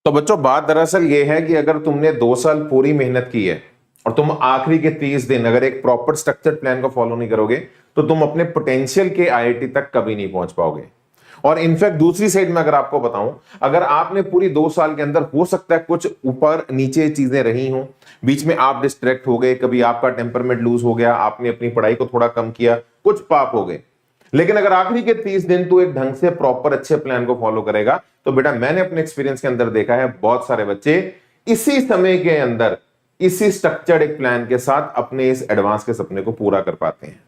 तो बच्चों बात दरअसल ये है कि अगर तुमने 2 साल पूरी मेहनत की है और तुम आखिरी के 30 दिन अगर एक प्रॉपर स्ट्रक्चर्ड प्लान को फॉलो नहीं करोगे तो तुम अपने पोटेंशियल के आईआईटी तक कभी नहीं पहुंच पाओगे। और इनफैक्ट दूसरी साइड में अगर आपको बताऊं, अगर आपने पूरी 2 साल के अंदर हो सकता है कुछ ऊपर नीचे चीजें रही हों, बीच में आप डिस्ट्रैक्ट हो गए, कभी आपका टेम्परमेंट लूज हो गया, आपने अपनी पढ़ाई को थोड़ा कम किया, कुछ पाप हो गए, लेकिन अगर आखिरी के 30 दिन तू एक ढंग से प्रॉपर अच्छे प्लान को फॉलो करेगा तो बेटा मैंने अपने एक्सपीरियंस के अंदर देखा है बहुत सारे बच्चे इसी समय के अंदर इसी स्ट्रक्चर्ड एक प्लान के साथ अपने इस एडवांस के सपने को पूरा कर पाते हैं।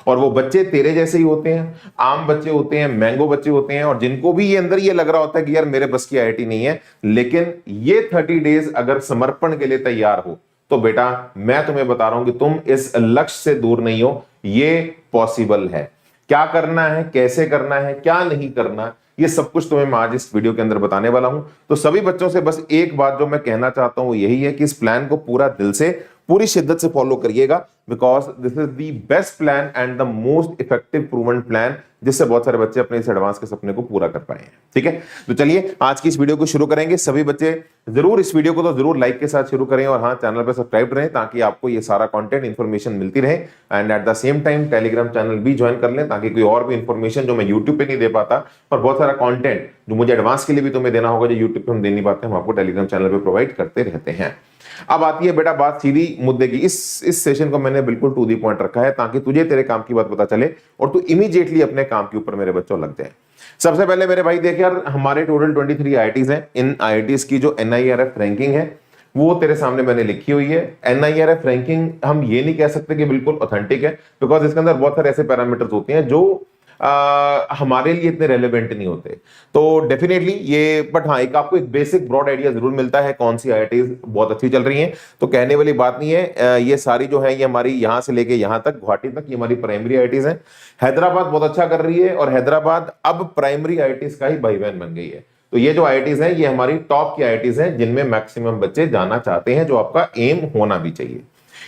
और वो बच्चे तेरे जैसे ही होते हैं, आम बच्चे होते हैं, मैंगो बच्चे होते हैं, और जिनको भी ये अंदर ये लग रहा होता है कि यार मेरे बस की आईआईटी नहीं है, लेकिन ये 30 डेज अगर समर्पण के लिए तैयार हो तो बेटा मैं तुम्हें बता रहा हूं कि तुम इस लक्ष्य से दूर नहीं हो, ये पॉसिबल है। क्या करना है, कैसे करना है, क्या नहीं करना, ये सब कुछ तुम्हें मैं आज इस वीडियो के अंदर बताने वाला हूं। तो सभी बच्चों से बस एक बात जो मैं कहना चाहता हूं वो यही है कि इस प्लान को पूरा दिल से पूरी शिद्दत से फॉलो करिएगा, because this is the best plan and the most effective proven plan जिससे बहुत सारे बच्चे अपने इस एडवांस के सपने को पूरा कर पाए हैं। ठीक है, तो चलिए आज की इस वीडियो को शुरू करेंगे। सभी बच्चे जरूर इस वीडियो को तो जरूर लाइक के साथ शुरू करें और हाँ चैनल पर सब्सक्राइब रहें ताकि आपको ये सारा कंटेंट इंफॉर्मेशन मिलती रहे। And at the same time Telegram channel भी ज्वाइन कर लें ताकि कोई और भी इंफॉर्मेशन जो मैं यूट्यूब पे नहीं दे पाता और बहुत सारा कंटेंट जो मुझे एडवांस के लिए भी तुम्हें देना होगा जो यूट्यूब पे हम दे नहीं पाते, हम आपको टेलीग्राम चैनल पे प्रोवाइड करते रहते हैं। अब आती है बेटा बात सीधी मुद्दे की। इस सेशन को मैंने बिल्कुल टू दी पॉइंट रखा है ताकि तुझे तेरे काम की बात पता चले और तू इमीडिएटली अपने काम के ऊपर मेरे बच्चों लग जाए। सबसे पहले मेरे भाई देख यार, हमारे टोटल 23 आईआईटीज हैं। इन आईआईटीज की जो एनआईआरएफ रैंकिंग है वो तेरे सामने मैंने लिखी हुई है। एनआईआरएफ रैंकिंग हम ये नहीं कह सकते कि बिल्कुल ऑथेंटिक है, बिकॉज इसके अंदर बहुत सारे ऐसे पैरामीटर्स होते हैं जो हमारे लिए इतने रेलेवेंट नहीं होते। तो डेफिनेटली ये, बट हाँ एक आपको एक बेसिक ब्रॉड आइडिया जरूर मिलता है कौन सी आईआईटीज बहुत अच्छी चल रही हैं। तो कहने वाली बात नहीं है, ये सारी जो है ये हमारी यहाँ से लेके यहाँ तक गुवाहाटी तक ये हमारी प्राइमरी आईआईटीज हैं। हैदराबाद बहुत अच्छा कर रही है और हैदराबाद अब प्राइमरी आईआईटीज का ही भाई बहन बन गई है। तो ये जो आईआईटीज हैं ये हमारी टॉप की आईआईटीज हैं जिनमें मैक्सिमम बच्चे जाना चाहते हैं, जो आपका एम होना भी चाहिए।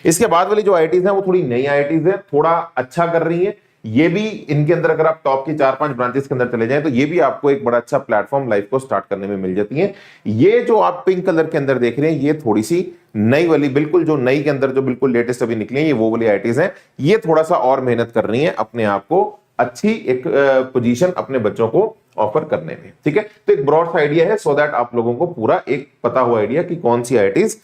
इसके बाद वाली जो आईआईटीज हैं वो थोड़ी नई आईआईटीज है, थोड़ा अच्छा कर रही है। ये भी इनके अंदर अगर आप टॉप की 4-5 ब्रांचेस के अंदर चले जाएं तो ये भी आपको एक बड़ा अच्छा प्लेटफॉर्म लाइफ को स्टार्ट करने में मिल जाती है। ये जो आप पिंक कलर के अंदर देख रहे हैं ये थोड़ी सी नई वाली, बिल्कुल जो नई के अंदर जो बिल्कुल लेटेस्ट अभी निकली है ये वो वाली आईआईटीज हैं। ये थोड़ा सा और मेहनत कर रही है अपने आप को अच्छी एक पोजीशन अपने बच्चों को ऑफर करने में। ठीक है, तो एक ब्रॉड सा आइडिया है सो दैट आप लोगों को पूरा एक पता हुआ आइडिया कि कौन सी आईआईटीज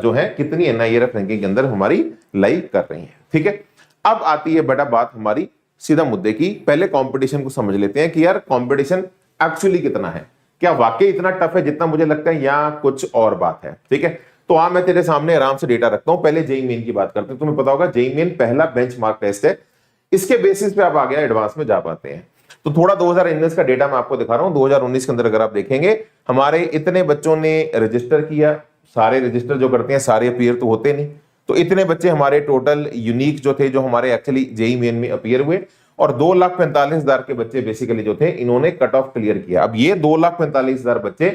जो है कितनी एनआईआरएफ रैंकिंग के अंदर हमारी लाइक कर रही है। ठीक है, अब आती है बेटा बात हमारी सीधा मुद्दे की। पहले कंपटीशन को समझ लेते हैं कि यार कंपटीशन एक्चुअली कितना है, क्या वाकई इतना टफ है जितना मुझे लगता है या कुछ और बात है। ठीक है, तो आज मैं तेरे सामने आराम से डेटा रखता हूं। पहले जेईई मेन की बात करते हैं। तुम्हें पता होगा जेईई मेन पहला बेंचमार्क टेस्ट है, इसके बेसिस पे आप आगे एडवांस में जा पाते हैं। तो थोड़ा 2019 का डेटा मैं आपको दिखा रहा हूं। 2019 के अंदर अगर आप देखेंगे हमारे इतने बच्चों ने रजिस्टर किया, सारे रजिस्टर जो करते हैं सारे अपीयर तो होते नहीं, तो इतने बच्चे हमारे टोटल यूनिक जो थे जो हमारे एक्चुअली जेईई मेन में अपीयर हुए, और 2,45,000 के बच्चे बेसिकली जो थे इन्होंने कट ऑफ क्लियर किया। अब ये 2,45,000 बच्चे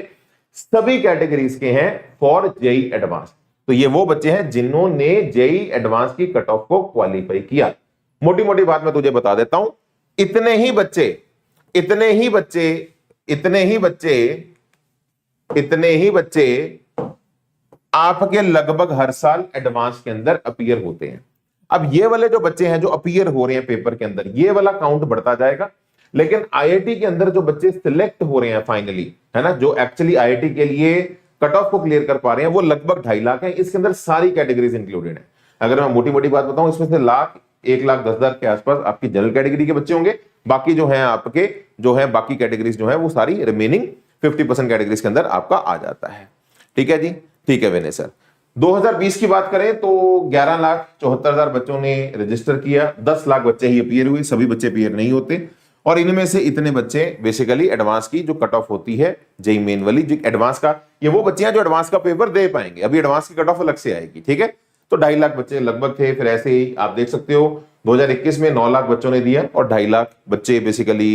सभी कैटेगरीज के हैं फॉर जेईई एडवांस। तो ये वो बच्चे हैं जिन्होंने जेईई एडवांस की कट ऑफ को क्वालिफाई किया। मोटी मोटी बात मैं तुझे बता देता हूं, इतने ही बच्चे इतने ही बच्चे इतने ही बच्चे इतने ही बच्चे आपके लगभग हर साल एडवांस के अंदर अपीयर होते हैं। अब ये वाले जो बच्चे हैं जो अपीयर हो रहे हैं पेपर के अंदर, ये वाला काउंट बढ़ता जाएगा, लेकिन आईआईटी के अंदर जो बच्चे सिलेक्ट हो रहे हैं फाइनली, है ना, जो एक्चुअली आईआईटी के लिए कट ऑफ को क्लियर कर पा रहे हैं, वो लगभग 2.5 लाख है। इसके अंदर सारी कैटेगरीज इंक्लूडेड है। अगर मैं मोटी मोटी बात बताऊं, इसमें से 1,10,000 के आसपास आपकी जनरल कैटेगरी के बच्चे होंगे, बाकी जो है आपके जो है बाकी कैटेगरीज जो है वो सारी रिमेनिंग 50% कैटेगरीज के अंदर आपका आ जाता है। ठीक है जी, ठीक है विनय सर। 2020 की बात करें तो 11,74,000 बच्चों ने रजिस्टर किया, 10 लाख बच्चे ही अपीयर हुए, सभी बच्चे अपीयर नहीं होते, और इनमें से इतने बच्चे बेसिकली एडवांस की जो कट ऑफ होती है जेईई मेन वाली, जो एडवांस का, ये वो बच्चे हैं जो एडवांस का पेपर दे पाएंगे। अभी एडवांस की कट ऑफ अलग से आएगी। ठीक है, तो 2.5 लाख बच्चे लगभग थे। फिर ऐसे ही आप देख सकते हो 2021 में 9 लाख बच्चों ने दिया और 2.5 लाख बच्चे बेसिकली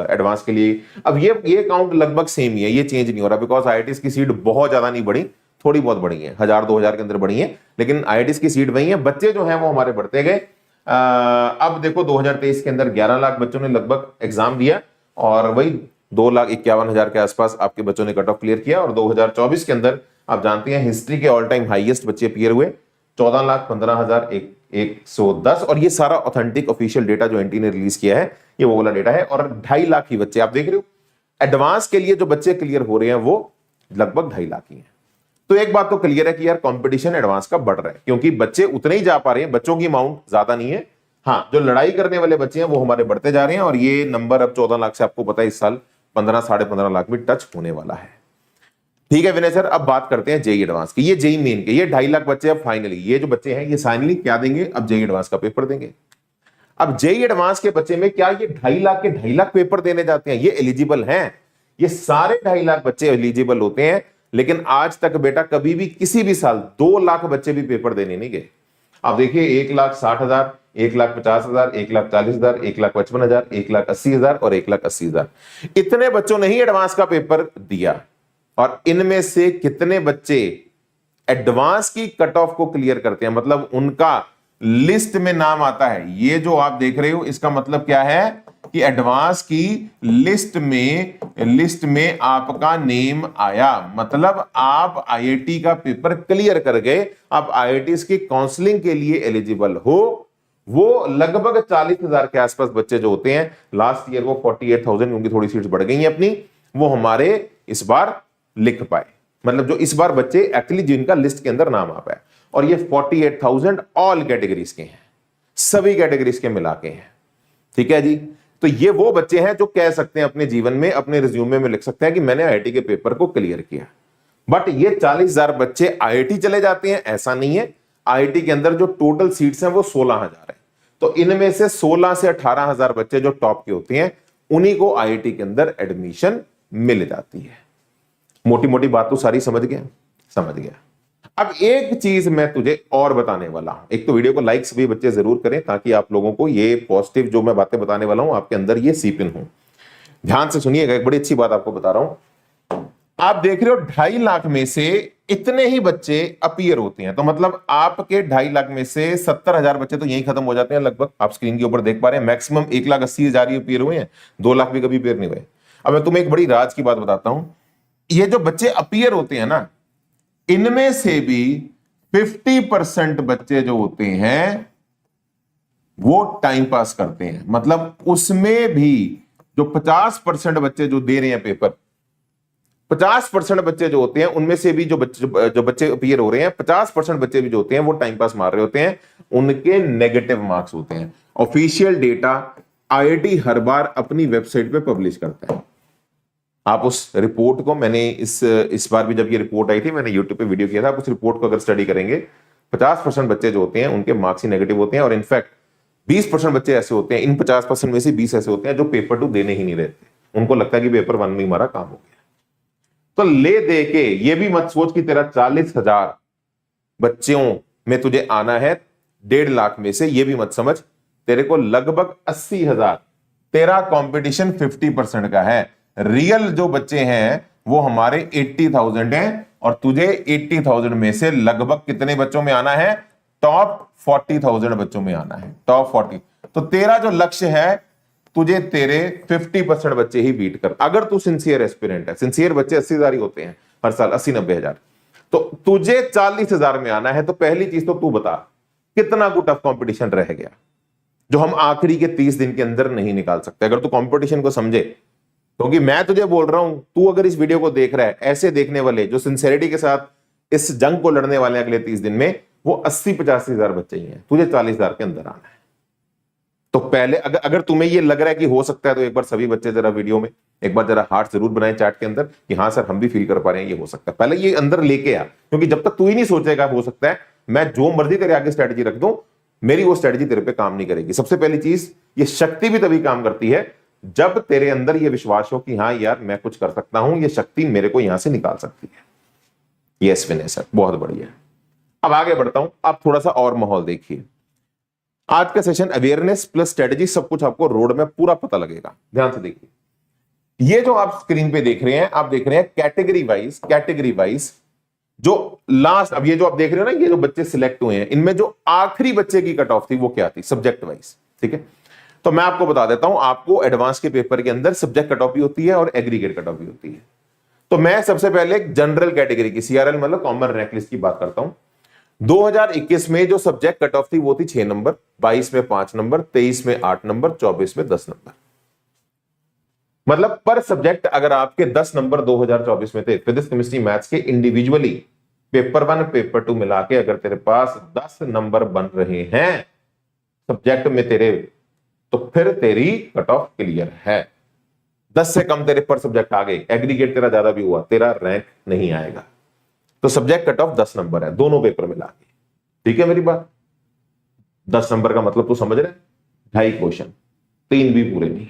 एडवांस के लिए। अब ये काउंट लगभग सेम ही है, ये चेंज नहीं हो रहा, बिकॉज आईआईटीज की सीट बहुत ज्यादा नहीं बढ़ी, थोड़ी बहुत बढ़ी है, 1,000-2,000 के अंदर बढ़ी है, लेकिन आईआईटीज की सीट वही है, बच्चे जो हैं वो हमारे बढ़ते गए। अब देखो 2023 के अंदर 11 लाख बच्चों ने लगभग एग्जाम दिया और वही 2,51,000 के आसपास आपके बच्चों ने कट ऑफ क्लियर किया। और 2024 के अंदर आप जानते हैं हिस्ट्री के ऑल टाइम हाईएस्ट बच्चे अपीयर हुए 14,15,110। और ये सारा ऑथेंटिक ऑफिशियल डेटा जो एनटी ने रिलीज किया है, ये वो वाला डेटा है। और 2.5 लाख ही बच्चे आप देख रहे हो एडवांस के लिए जो बच्चे क्लियर हो रहे हैं वो लगभग 2.5 लाख ही हैं। तो एक बात तो क्लियर है कि यार कंपटीशन एडवांस का बढ़ रहा है, क्योंकि बच्चे उतने ही जा पा रहे हैं, बच्चों की अमाउंट ज्यादा नहीं है। हाँ, जो लड़ाई करने वाले बच्चे हैं वो हमारे बढ़ते जा रहे हैं। और ये नंबर अब 14 लाख से आपको पता है इस साल 15 साढ़े 15 लाख भी टच होने वाला है। ठीक है विनय सर, अब बात करते हैं जेई एडवांस की। ये जेई मेन के, ये 2.5 लाख बच्चे अब फाइनली, ये जो बच्चे हैं ये फाइनली क्या देंगे, अब जेई एडवांस का पेपर देंगे। अब जेई एडवांस के बच्चे में क्या ये 2.5 लाख के 2.5 लाख पेपर देने जाते हैं, ये एलिजिबल हैं? ये सारे 2.5 लाख बच्चे एलिजिबल होते हैं, लेकिन आज तक बेटा कभी भी किसी भी साल 2 लाख बच्चे भी पेपर देने नहीं गए। आप देखिए 1,60,000, 1,50,000, 1,40,000, 1,55,000, 1,80,000 और 1,80,000 इतने बच्चों ने ही एडवांस का पेपर दिया। और इनमें से कितने बच्चे एडवांस की कट ऑफ को क्लियर करते हैं, मतलब उनका लिस्ट में नाम आता है। ये जो आप देख रहे हो इसका मतलब क्या है कि एडवांस की लिस्ट में आपका नेम आया, मतलब आप आईआईटी का पेपर क्लियर कर गए, आप आईआईटी की काउंसलिंग के लिए एलिजिबल हो। वो लगभग 40,000 के आसपास बच्चे जो होते हैं, लास्ट ईयर वो 48,000, क्योंकि थोड़ी सीट्स बढ़ गई हैं अपनी, वो हमारे इस बार लिख पाए, मतलब जो इस बार बच्चे एक्चुअली जिनका लिस्ट के अंदर नाम आ पाए। और ये 48,000 ऑल कैटेगरीज के हैं, सभी कैटेगरीज के मिला के हैं। ठीक है जी, तो ये वो बच्चे हैं जो कह सकते हैं अपने जीवन में, अपने रिज्यूमे में लिख सकते हैं कि मैंने आईआईटी के पेपर को क्लियर किया। बट ये 40,000 बच्चे आईआईटी चले जाते हैं ऐसा नहीं है। आईआईटी के अंदर जो टोटल सीट्स हैं वो 16,000 है। तो इनमें से 16 से 18,000 बच्चे जो टॉप के होते हैं उन्हीं को आईआईटी के अंदर एडमिशन मिल जाती है। मोटी मोटी बात तो सारी समझ गया? समझ गया। अब एक चीज मैं तुझे और बताने वाला हूं। एक तो वीडियो को लाइक सभी बच्चे जरूर करें ताकि आप लोगों को ये पॉजिटिव जो मैं बातें बताने वाला हूं आपके अंदर ये सीप इन हो। ध्यान से सुनिएगा, एक बड़ी अच्छी बात आपको बता रहा हूं। आप देख रहे हो 2.5 लाख में से इतने ही बच्चे अपीयर होते हैं, तो मतलब आपके 2.5 लाख में से 70,000 बच्चे तो यही खत्म हो जाते हैं लगभग। आप स्क्रीन के ऊपर देख पा रहे हैं मैक्सिमम 1,80,000 अपीयर हुए हैं, 2 लाख भी कभी अपीयर नहीं हुए। अब मैं तुम्हें एक बड़ी राज की बात बताता हूं, ये जो बच्चे अपीयर होते हैं ना, इनमें से भी 50% बच्चे जो होते हैं वो टाइम पास करते हैं। मतलब उसमें भी जो 50% बच्चे जो दे रहे हैं पेपर, 50% बच्चे जो होते हैं उनमें से भी जो बच्चे अपीयर हो रहे हैं, 50% बच्चे भी जो होते हैं वो टाइम पास मार रहे होते हैं, उनके नेगेटिव मार्क्स होते हैं। ऑफिशियल डेटा आईआईटी हर बार अपनी वेबसाइट पे पब्लिश करता है। आप उस रिपोर्ट को, मैंने इस बार भी जब ये रिपोर्ट आई थी मैंने यूट्यूब पे वीडियो किया था, आप उस रिपोर्ट को अगर स्टडी करेंगे 50% बच्चे जो होते हैं उनके मार्क्स ही नेगेटिव होते हैं। और इनफैक्ट 20% बच्चे ऐसे होते हैं, इन 50% में से 20 ऐसे होते हैं जो पेपर 2 देने ही नहीं देते। उनको लगता है कि पेपर 1 में हमारा काम हो गया। तो ले दे के ये भी मत सोच कि तेरा 40,000 बच्चों में तुझे आना है 1.5 लाख में से, ये भी मत समझ तेरे को लगभग 80,000, तेरा कंपटीशन 50% का है। रियल जो बच्चे हैं वो हमारे 80,000 हैं, और तुझे 80,000 में से लगभग कितने बच्चों में आना है? टॉप 40,000 बच्चों में आना है, टॉप 40। तो तेरा जो लक्ष्य है, तुझे तेरे 50% बच्चे ही बीट कर। अगर तू सिंसियर एस्पिरेंट है, सिंसियर बच्चे 80,000 ही होते हैं हर साल, 80-90,000, तो तुझे 40,000 में आना है। तो पहली चीज तो तू बता कितना को टफ कंपटीशन रह गया जो हम आखिरी के 30 दिन के अंदर नहीं निकाल सकते। अगर तू कंपटीशन को समझे, क्योंकि मैं तुझे बोल रहा हूं, तू अगर इस वीडियो को देख रहा है, ऐसे देखने वाले जो सिंसियरिटी के साथ इस जंग को लड़ने वाले अगले 30 दिन में, वो 80-85,000 बच्चे ही हैं। तुझे 40,000 के अंदर आना है। तो पहले अगर तुम्हें ये लग रहा है कि हो सकता है, तो एक बार सभी बच्चे जरा वीडियो में एक बार जरा हार्ट जरूर बनाएं चैट के अंदर कि हाँ सर हम भी फील कर पा रहे हैं ये हो सकता है। पहले ये अंदर लेके आ, क्योंकि जब तक तू ही नहीं सोचेगा हो सकता है, मैं जो मर्जी तेरे आगे स्ट्रेटजी रख दूं, मेरी वो स्ट्रेटजी तेरे पे काम नहीं करेगी। सबसे पहली चीज, ये शक्ति भी तभी काम करती है जब तेरे अंदर ये विश्वास हो कि हाँ यार मैं कुछ कर सकता हूं, ये शक्ति मेरे को यहां से निकाल सकती है। यस विनय सर, बहुत बढ़िया। अब आगे बढ़ता हूं, आप थोड़ा सा और माहौल देखिए। आज का सेशन अवेयरनेस प्लस स्ट्रेटजी, सब कुछ आपको रोड में पूरा पता लगेगा। ध्यान से देखिए, ये जो आप स्क्रीन पे देख रहे हैं, आप देख रहे हैं कैटेगरी वाइज जो लास्ट, अब ये जो आप देख रहे हो ना, ये जो बच्चे सिलेक्ट हुए हैं, इनमें जो आखिरी बच्चे की कट ऑफ थी वो क्या थी? Subject wise. ठीक है, तो मैं आपको बता देता हूं, आपको एडवांस के पेपर के अंदर सब्जेक्ट कट ऑफ भी होती है और एग्रीगेट कट ऑफ भी होती है। तो मैं सबसे पहले एक जनरल कैटेगरी की, सीआरएल मतलब कॉमन रैंक लिस्ट की बात करता हूं। 2021 में जो सब्जेक्ट कट ऑफ थी वो थी 6 नंबर, 22 में 5 नंबर, 23 में 8 नंबर, 24 में 10 नंबर। मतलब पर सब्जेक्ट अगर आपके 10 नंबर 2024 में थे फिजिक्स केमिस्ट्री मैथ्स के इंडिविजुअली, पेपर 1 पेपर 2 मिला के अगर तेरे पास 10 नंबर बन रहे हैं सब्जेक्ट में तेरे, तो फिर तेरी कट ऑफ क्लियर है। 10 से कम तेरे पर सब्जेक्ट आ गए, एग्रीगेट तेरा ज्यादा भी हुआ, तेरा रैंक नहीं आएगा। तो सब्जेक्ट कट ऑफ 10 नंबर है दोनों पेपर मिला के। ठीक है मेरी बात? 10 नंबर का मतलब तू समझ रहे, 2.5 क्वेश्चन, 3 भी पूरे नहीं,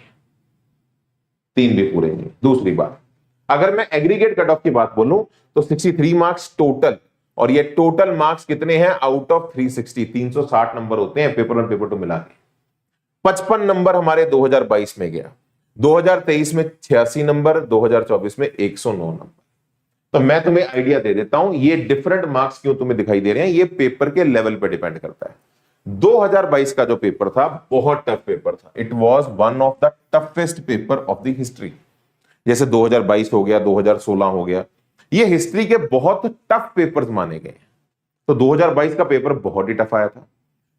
3 भी पूरे नहीं। दूसरी बात, अगर मैं एग्रीगेट कट ऑफ की बात बोलूं तो 63 मार्क्स टोटल, और ये टोटल मार्क्स कितने हैं आउट ऑफ 360, 360 नंबर होते हैं पेपर 1 पेपर 2 मिला के। 55 नंबर हमारे 2022 में गया, 2023 में 86 नंबर, 2024 में 109 नंबर। तो मैं तुम्हें आइडिया दे देता हूं, ये डिफरेंट मार्क्स क्यों तुम्हें दिखाई दे रहे हैं, ये पेपर के लेवल पर डिपेंड करता है। 2022 का जो पेपर था बहुत टफ पेपर था, it was one of the toughest paper of the history. जैसे 2022 हो गया, 2016 हो गया, ये हिस्ट्री के बहुत टफ पेपर्स माने गए। तो 2022 का पेपर बहुत ही टफ आया था।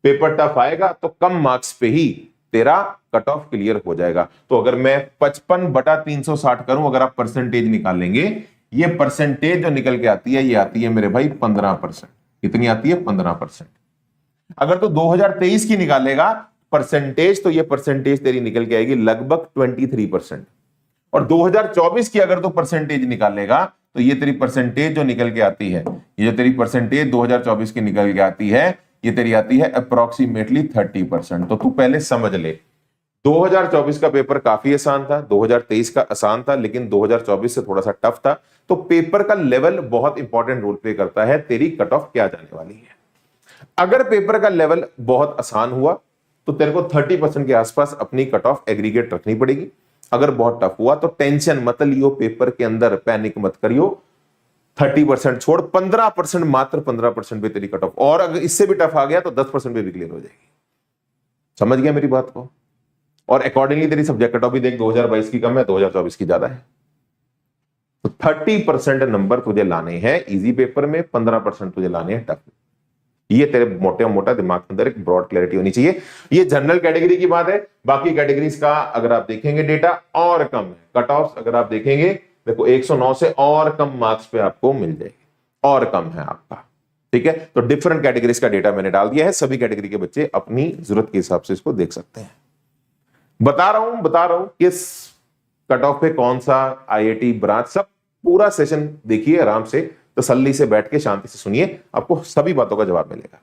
पेपर टफ आएगा तो कम मार्क्स पे ही तेरा कट ऑफ क्लियर हो जाएगा। तो अगर मैं 55/360 करूं, अगर आप परसेंटेज निकालेंगे, ये परसेंटेज जो निकल के आती है, ये आती है मेरे भाई 15%। कितनी आती है? 15%। अगर तो 2023 की निकालेगा परसेंटेज, तो ये परसेंटेज तेरी निकल के आएगी लगभग 23%। और 2024 की अगर तो परसेंटेज निकालेगा तो ये तेरी परसेंटेज जो निकल के आती है, ये जो तेरी परसेंटेज 2024 की निकल के आती है, ये तेरी आती है अप्रोक्सीमेटली 30%। तो तू पहले समझ ले, 2024 का पेपर काफी आसान था, 2023 का आसान था, लेकिन 2024 से थोड़ा सा टफ था। तो पेपर का लेवल बहुत इंपॉर्टेंट रोल प्ले करता है तेरी कट ऑफ क्या जाने वाली है। अगर पेपर का लेवल बहुत आसान हुआ तो तेरे को 30% के आसपास अपनी कट ऑफ एग्रीगेट रखनी पड़ेगी। अगर बहुत टफ हुआ तो टेंशन मत लियो, पेपर के अंदर पैनिक मत करियो, 30% छोड़ 15%, मात्र 15% पे तेरी कट ऑफ, और अगर इससे भी टफ आ गया तो 10% पे भी क्लियर हो जाएगी। समझ गया मेरी बात को? और अकॉर्डिंगली तेरी सब्जेक्ट कट ऑफ भी देख, 2022 की कम है, 2024 की ज्यादा है। तो 30% नंबर तुझे लाने हैं इजी पेपर में, 15% तुझे लाने हैं टफ। ये तेरे मोटे मोटा दिमाग के अंदर एक ब्रॉड क्लैरिटी होनी चाहिए। ये जनरल कैटेगरी की बात है। बाकी कैटेगरीज का अगर आप देखेंगे डेटा और कम है, कट ऑफ अगर आप देखेंगे, देखो 109 से और कम मार्क्स पे आपको मिल जाएगी, और कम है आपका। ठीक है, तो डिफरेंट कैटेगरीज का डेटा मैंने डाल दिया है, सभी कैटेगरी के बच्चे अपनी जरूरत के हिसाब से इसको देख सकते हैं। बता रहा हूं किस कट ऑफ पे कौन सा आईआईटी ब्रांच, सब पूरा सेशन देखिए आराम से, तसल्ली से बैठ के शांति से सुनिए, आपको सभी बातों का जवाब मिलेगा।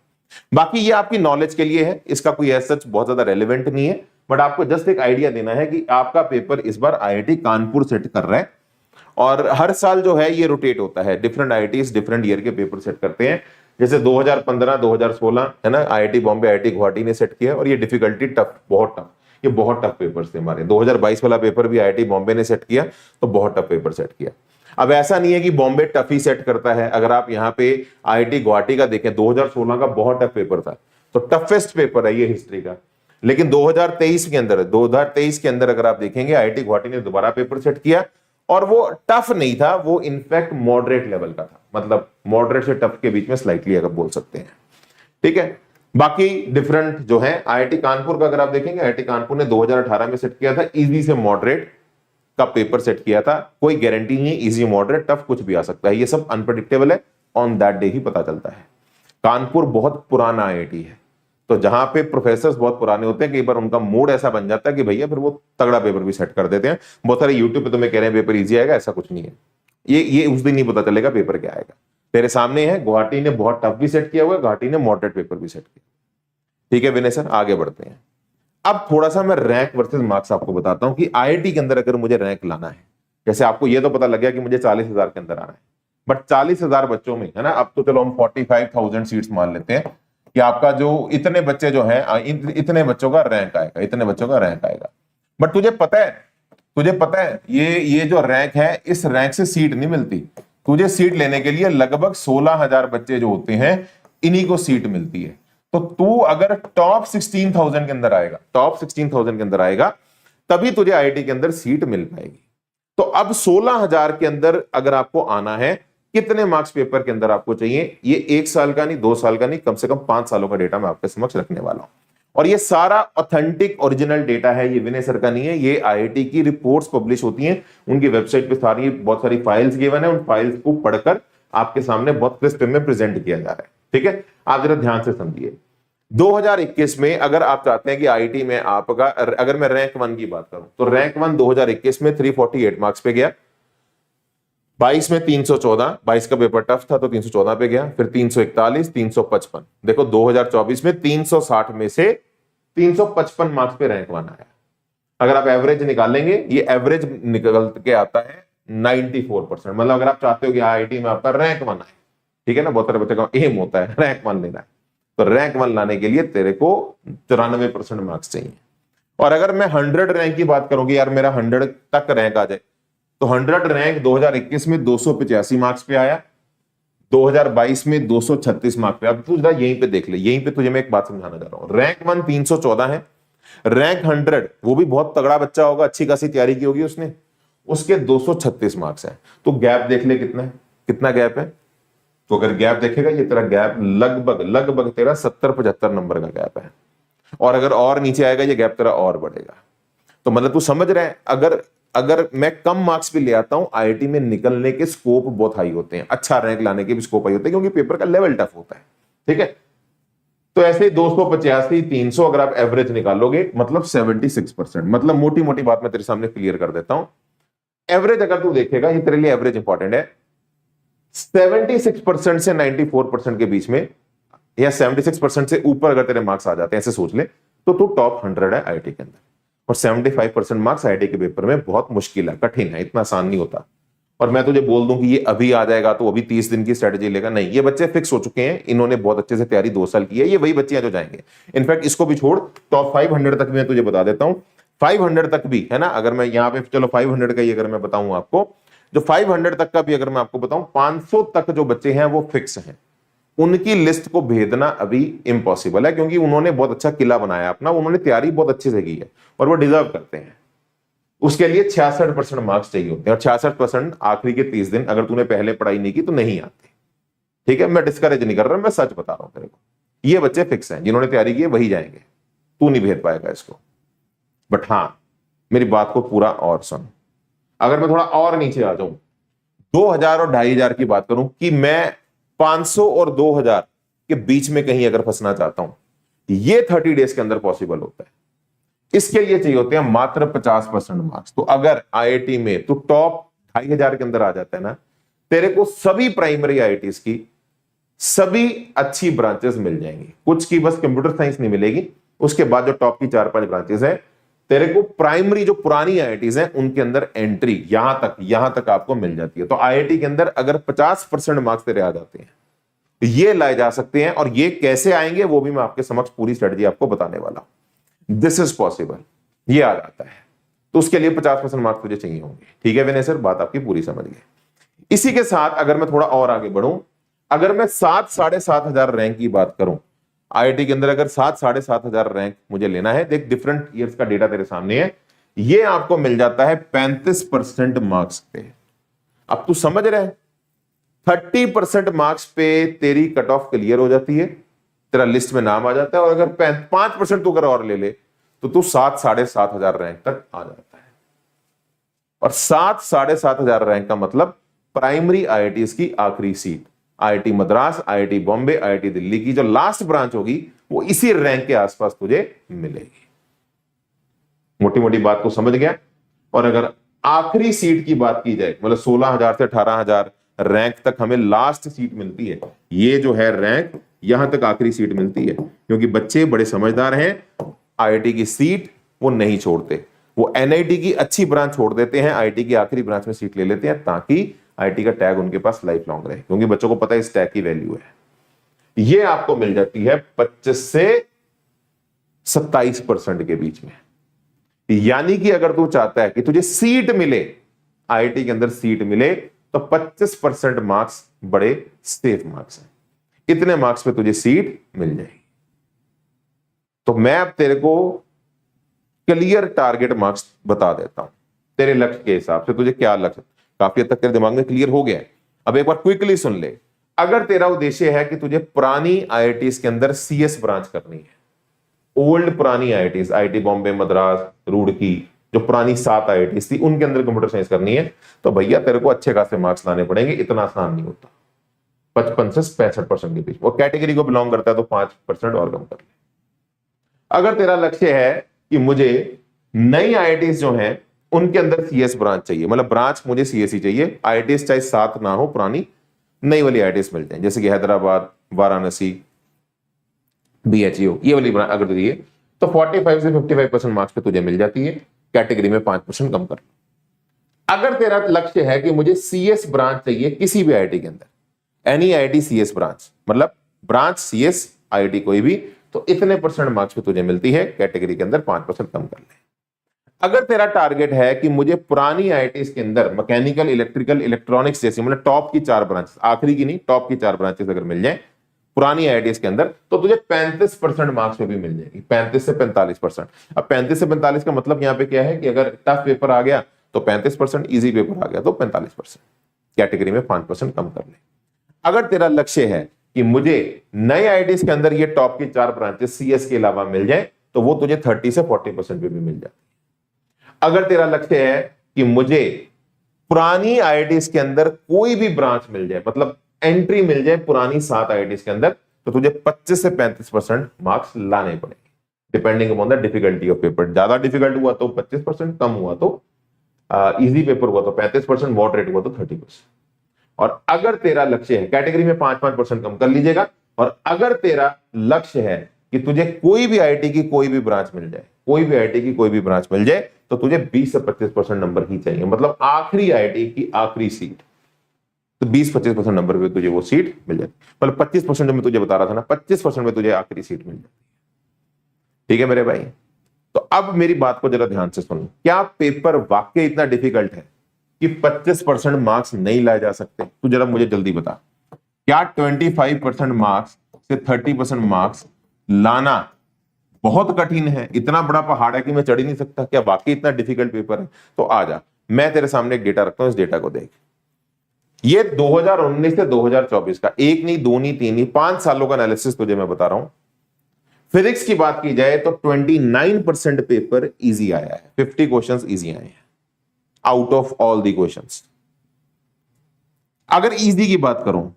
बाकी ये आपकी नॉलेज के लिए है, इसका कोई एज सच बहुत ज्यादा रेलेवेंट नहीं है, बट आपको जस्ट एक आइडिया देना है कि आपका पेपर इस बार आईआईटी कानपुर सेट कर रहा है, और हर साल जो है ये रोटेट होता है, डिफरेंट आईआईटीज डिफरेंट ईयर के पेपर सेट करते हैं। जैसे 2015 2016 है ना, आईआईटी बॉम्बे आईआईटी गुवाहाटी ने सेट किया, और ये डिफिकल्टी टफ, बहुत टफ, ये बहुत टफ पेपर्स थे हमारे। 2022 वाला पेपर भी आईआईटी बॉम्बे ने सेट किया, तो बहुत टफ पेपर सेट किया। अब ऐसा नहीं है कि बॉम्बे टफ ही सेट करता है, अगर आप यहाँ पे आईआईटी गुवाहाटी का देखें, 2016 का बहुत टफ पेपर था, तो टफेस्ट पेपर है ये हिस्ट्री का। लेकिन 2023 के अंदर अगर आप देखेंगे, आईआईटी गुवाहाटी ने दोबारा पेपर सेट किया, और वो टफ नहीं था, वो इनफैक्ट मॉडरेट लेवल का था, मतलब मॉडरेट से टफ के बीच में स्लाइटली अगर बोल सकते हैं। ठीक है, बाकी डिफरेंट जो है, आईआईटी कानपुर का अगर आप देखेंगे, आईआईटी कानपुर ने 2018 में सेट किया था, इजी से मॉडरेट का पेपर सेट किया था। कोई गारंटी नहीं, इजी मॉडरेट टफ कुछ भी आ सकता है, ये सब अनप्रेडिक्टेबल है, ऑन दैट डे ही पता चलता है। कानपुर बहुत पुराना आईआईटी है, तो जहां पे प्रोफेसर्स बहुत पुराने होते हैं, कई बार उनका मूड ऐसा बन जाता है कि भैया फिर वो तगड़ा पेपर भी सेट कर देते हैं। बहुत सारे यूट्यूब पे तुम्हें कह रहे हैं पेपर इजी आएगा, ऐसा कुछ नहीं है, ये उस दिन नहीं पता चलेगा पेपर क्या आएगा। तेरे सामने है, गुवाहाटी ने बहुत टफ भी सेट किया हुआ है, गुवाहाटी ने मॉडरेट पेपर भी सेट किया। ठीक है विनय सर, आगे बढ़ते हैं। अब थोड़ा सा मैं रैंक वर्सेस मार्क्स आपको बताता हूं कि आईआईटी के अंदर अगर मुझे रैंक लाना है, जैसे आपको ये तो पता लग गया कि मुझे 40,000 के अंदर आना है, बट 40,000 बच्चों में, है ना, अब तो चलो हम 45,000 सीट्स मान लेते हैं कि आपका जो इतने बच्चे जो हैं, इतने बच्चों का रैंक आएगा, इतने बच्चों का रैंक आएगा। बट तुझे पता है ये जो रैंक है, इस रैंक से सीट नहीं मिलती। तुझे सीट लेने के लिए लगभग 16,000 बच्चे जो होते हैं, इन्हीं को सीट मिलती है। तो तू अगर टॉप 16,000 के अंदर आएगा, टॉप 16,000 के अंदर आएगा, तभी तुझे आईआईटी के अंदर सीट मिल पाएगी। तो अब 16,000 के अंदर अगर आपको आना है, कितने मार्क्स पेपर के अंदर आपको चाहिए? ये 1 साल का नहीं, 2 साल का नहीं, कम से कम 5 सालों का डेटा मैं आपके समक्ष रखने वाला हूं। और ये सारा ऑथेंटिक ओरिजिनल डेटा है, ये विनय सर का नहीं है, ये आईआईटी की रिपोर्ट्स पब्लिश होती हैं, उनकी वेबसाइट पे सारी बहुत सारी फाइल्स गिवन है, उन फाइल्स को पढ़कर आपके सामने बहुत क्रिस्प में प्रेजेंट किया जा रहा है। ठीक है, आप जरा ध्यान से समझिए। 2021 में अगर आप चाहते हैं कि आईआईटी में आपका, अगर मैं रैंक 1 की बात करूं तो रैंक 1 2021 में 348 मार्क्स पे गया, 22 में 314, 22 का पेपर टफ था तो 314 पे गया, फिर 341, 355। देखो 2024 में 360 में से 355 मार्क्स पे रैंक 1 आया। अगर आप एवरेज निकालेंगे, ये एवरेज निकल के आता है 94%। मतलब अगर आप चाहते हो कि आईआईटी में आपका रैंक 1 आए, ठीक है ना, बहुत सारे बच्चे का एम होता है रैंक 1 लेना है, तो रैंक 1 लाने के लिए तेरे को 94% मार्क्स चाहिए। और अगर मैं 100 रैंक की बात करूंगी, यार मेरा 100 तक रैंक आ जाए, तो 100 रैंक 2021 में 285 मार्क्स पे आया, 2022 में 236 मार्क्स पे। अब तू जरा यहीं पे देख ले, यहीं पे तुझे मैं एक बात समझाना चाह रहा हूं। रैंक 1 314 है, रैंक 100 वो भी बहुत तगड़ा बच्चा होगा, अच्छी खासी तैयारी की होगी उसने, उसके 236 मार्क्स है। तो गैप देख ले कितना है, कितना गैप है। तो अगर गैप देखेगा, ये तेरा गैप लगभग लगभग तेरा 70-75 नंबर का गैप है। और अगर और नीचे आएगा, ये गैप तेरा और बढ़ेगा। तो मतलब तू समझ रहा है, अगर मैं कम मार्क्स भी ले आता हूं, आईआईटी में निकलने के स्कोप बहुत हाई होते हैं, अच्छा रैंक लाने के भी स्कोप हाई होते हैं, क्योंकि पेपर का लेवल टफ होता है। ठीक है, तो ऐसे 285, 300 अगर आप एवरेज निकालोगे, मतलब 76%। मतलब मोटी मोटी बात मैं तेरे सामने क्लियर कर देता हूं। एवरेज अगर तू देखेगा, ये तेरे लिए एवरेज इंपॉर्टेंट है, 76% से 94% के बीच में, या 76% से ऊपर अगर तेरे मार्क्स आ जाते हैं, ऐसे सोच ले, तो तू टॉप 100 है आईआईटी के अंदर। और 75% मार्क्स आईआईटी के पेपर में बहुत मुश्किल है, कठिन है, इतना आसान नहीं होता। और मैं तुझे बोल दूं कि ये अभी आ जाएगा तो अभी 30 दिन की स्ट्रेटेजी लेगा, नहीं। ये बच्चे फिक्स हो चुके हैं, इन्होंने बहुत अच्छे से तैयारी 2 साल की है, ये वही बच्चे हैं जो जाएंगे। इनफैक्ट इसको भी छोड़, टॉप 500 तक भी मैं तुझे बता देता हूं, 500 तक भी है ना। अगर मैं यहां पे, चलो 500 का ही अगर मैं बताऊं आपको, जो 500 तक का भी अगर मैं आपको बताऊं, 500 तक जो बच्चे हैं वो फिक्स हैं। उनकी लिस्ट को भेदना अभी इम्पॉसिबल है, क्योंकि उन्होंने बहुत अच्छा किला बनाया अपना, उन्होंने तैयारी बहुत अच्छे से की है और वो डिजर्व करते हैं। उसके लिए 66% मार्क्स चाहिए होते हैं, और 66% आखिरी के 30 दिन अगर तूने पहले पढ़ाई नहीं की तो नहीं आते। ठीक है, मैं डिस्करेज नहीं कर रहा, मैं सच बता रहा हूं तेरे को। ये बच्चे फिक्स हैं, जिन्होंने तैयारी की है वही जाएंगे, तू नहीं भेद पाएगा इसको। बट हां, मेरी बात को पूरा और सुन। अगर मैं थोड़ा और नीचे आ जाऊं, 2000 और 2500 की बात करूं, कि मैं 500 और 2000 के बीच में कहीं अगर फंसना चाहता हूं, ये 30 डेज के अंदर पॉसिबल होता है। इसके लिए चाहिए होते हैं मात्र 50% मार्क्स। तो अगर आईआईटी में तो टॉप 2500 के अंदर आ जाता है ना, तेरे को सभी प्राइमरी आईआईटीज की सभी अच्छी ब्रांचेस मिल जाएंगी। कुछ की बस कंप्यूटर साइंस नहीं मिलेगी, उसके बाद जो टॉप की 4-5 ब्रांचेस हैं, तेरे को प्राइमरी जो पुरानी आईआईटीज हैं उनके अंदर एंट्री यहां तक आपको मिल जाती है। तो आईआईटी के अंदर अगर 50% मार्क्स तेरे आ जाते हैं, तो ये लाए जा सकते हैं। और ये कैसे आएंगे वो भी मैं आपके समक्ष पूरी स्ट्रेटजी आपको बताने वाला हूं। दिस इज पॉसिबल, ये आ जाता है। तो उसके लिए 50% मार्क्स तुझे चाहिए होंगे। ठीक है विनय सर, बात आपकी पूरी समझ गए। इसी के साथ अगर मैं थोड़ा और आगे बढ़ूं, अगर मैं 7-7,500 रैंक की बात करूं, आईआईटी के अंदर अगर 7-7,500 रैंक मुझे लेना है, देख डिफरेंट ईयर्स का डेटा तेरे सामने है, ये आपको मिल जाता है 35% मार्क्स पे। अब तू समझ रहा है, 30% मार्क्स पे तेरी कट ऑफ क्लियर हो जाती है, तेरा लिस्ट में नाम आ जाता है। और अगर 5% तू अगर और ले ले तो तू 7-7,500 रैंक तक आ जाता है। और 7-7,500 रैंक का मतलब प्राइमरी आईआईटीज की आखिरी seat, IIT Madras, IIT Bombay, IIT Delhi की जो लास्ट ब्रांच होगी, वो इसी रैंक के आसपास तुझे मिलेगी। मोटी मोटी बात को समझ गया। और अगर आखिरी सीट की बात की जाए, मतलब 16,000 से 18,000 रैंक तक हमें लास्ट सीट मिलती है। ये जो है रैंक, यहां तक आखिरी सीट मिलती है, क्योंकि बच्चे बड़े समझदार हैं, आईआईटी की सीट वो नहीं छोड़ते। वो एनआईटी की अच्छी ब्रांच छोड़ देते हैं, आईआईटी की आखिरी ब्रांच में सीट ले लेते हैं, ताकि आईआईटी का टैग उनके पास लाइफ लॉन्ग रहे, क्योंकि बच्चों को पता है इस टैग की वैल्यू है। ये आपको मिल जाती है 25 से 27% के बीच में। यानी कि अगर तू चाहता है कि तुझे सीट मिले, आईआईटी के अंदर सीट मिले, तो 25% मार्क्स बड़े सेफ मार्क्स हैं। इतने मार्क्स पे तुझे सीट मिल जाएगी। तो मैं अब तेरे को क्लियर टारगेट मार्क्स बता देता हूं तेरे लक्ष्य के हिसाब से। तुझे क्या लक्ष्य, काफी हद तक तेरे दिमाग में क्लियर हो गया है। अब एक बार क्विकली सुन ले। अगर तेरा उद्देश्य है कि तुझे पुरानी आईआईटीज के अंदर सीएस ब्रांच करनी है, ओल्ड पुरानी आईआईटीज, आईआईटी बॉम्बे, मद्रास, रुड़की, जो पुरानी 7 आईआईटीज थी उनके अंदर कंप्यूटर साइंस करनी है, तो भैया तेरे को अच्छे खासे मार्क्स लाने पड़ेंगे। इतना आसान नहीं होता, 55 से 65% के बीच। वो कैटेगरी को बिलोंग करता है तो 5% और कम कर ले। अगर तेरा लक्ष्य है कि मुझे नई आईआईटीज जो हैं उनके अंदर सीएस ब्रांच चाहिए, मतलब ब्रांच मुझे सीएस ही चाहिए, आईआईटीज चाहे 7 ना हो, पुरानी नई वाली आईआईटीज मिल जाए, जैसे कि हैदराबाद, वाराणसी, बीएचयू, ये वाली ब्रांच अगर तुझे, तो 45 से 55% मार्क्स पे तुझे मिल जाती है, कैटेगरी में 5% कम कर। अगर तेरा लक्ष्य है कि मुझे सीएस ब्रांच चाहिए किसी भी आईआईटी के अंदर, एनी आईआईटी सीएस ब्रांच, मतलब ब्रांच सीएस आईआईटी कोई भी, तो इतने % मार्क्स पे तुझे मिलती है, कैटेगरी के अंदर 5% कम कर ले। अगर तेरा टारगेट है कि मुझे पुरानी आईआईटीज के अंदर मैकेनिकल, इलेक्ट्रिकल, इलेक्ट्रॉनिक्स जैसी, मतलब टॉप की 4 ब्रांचेस, आखिरी की नहीं, टॉप की 4 ब्रांचेस अगर मिल जाए पुरानी आईआईटीज के अंदर, तो तुझे 35% मार्क्स पे भी मिल जाएगी, 35 से 45%। अब 35 से 45 का मतलब यहां पे क्या है कि अगर टफ पेपर आ गया तो 35%, इजी पेपर आ गया तो 45%, कैटेगरी में 5% कम कर ले। अगर तेरा लक्ष्य है कि मुझे नए आईआईटीज के अंदर ये टॉप की 4 ब्रांचेस सीएस के अलावा मिल जाए, तो वो तुझे 30 से 40% पे भी मिल जाती है। अगर तेरा लक्ष्य है कि मुझे पुरानी आईआईटीज के अंदर कोई भी ब्रांच मिल जाए, मतलब एंट्री मिल जाए पुरानी 7 आईआईटीज के अंदर, तो तुझे 25 से 35% मार्क्स लाने पड़ेंगे, depending upon the difficulty of paper. ज्यादा डिफिकल्ट हुआ तो 25%, कम हुआ तो इजी पेपर हुआ तो 35%, मॉडरेट हुआ तो 30%। और अगर तेरा लक्ष्य है, कैटेगरी में 5-5% कम कर लीजिएगा, और अगर तेरा लक्ष्य है कि तुझे कोई भी आईआईटी की कोई भी ब्रांच मिल जाए, कोई भी आईआईटी की कोई भी ब्रांच मिल जाए, तो तुझे 20 से 25% नंबर ही चाहिए, मतलब आखिरी आईआईटी की आखिरी सीट, तो 20-25% नंबर पे तुझे वो सीट मिल जाती है। मतलब 25% जो मैं तुझे बता रहा था ना, 25% में तुझे आखिरी सीट मिल जाती है। ठीक है मेरे भाई, तो अब मेरी बात को जरा ध्यान से सुनो। क्या पेपर वाकई इतना डिफिकल्ट है कि 25% मार्क्स नहीं लाए जा सकते? तू जरा मुझे जल्दी बता, क्या 25% मार्क्स से 30% मार्क्स लाना बहुत कठिन है? इतना बड़ा पहाड़ है कि मैं चढ़ ही नहीं सकता? क्या वाकई इतना डिफिकल्ट पेपर है? तो आ जा, मैं तेरे सामने एक डेटा रखता हूं, इस डेटा को देख। ये 2019 से 2024 का, एक नहीं, दो नहीं, तीन नहीं, 5 सालों का एनालिसिस तुझे मैं बता रहा हूं। फिजिक्स की बात की जाए तो 29% पेपर इजी आया है, 50 क्वेश्चंस इजी आए हैं out of all the questions. अगर इजी की बात करूं,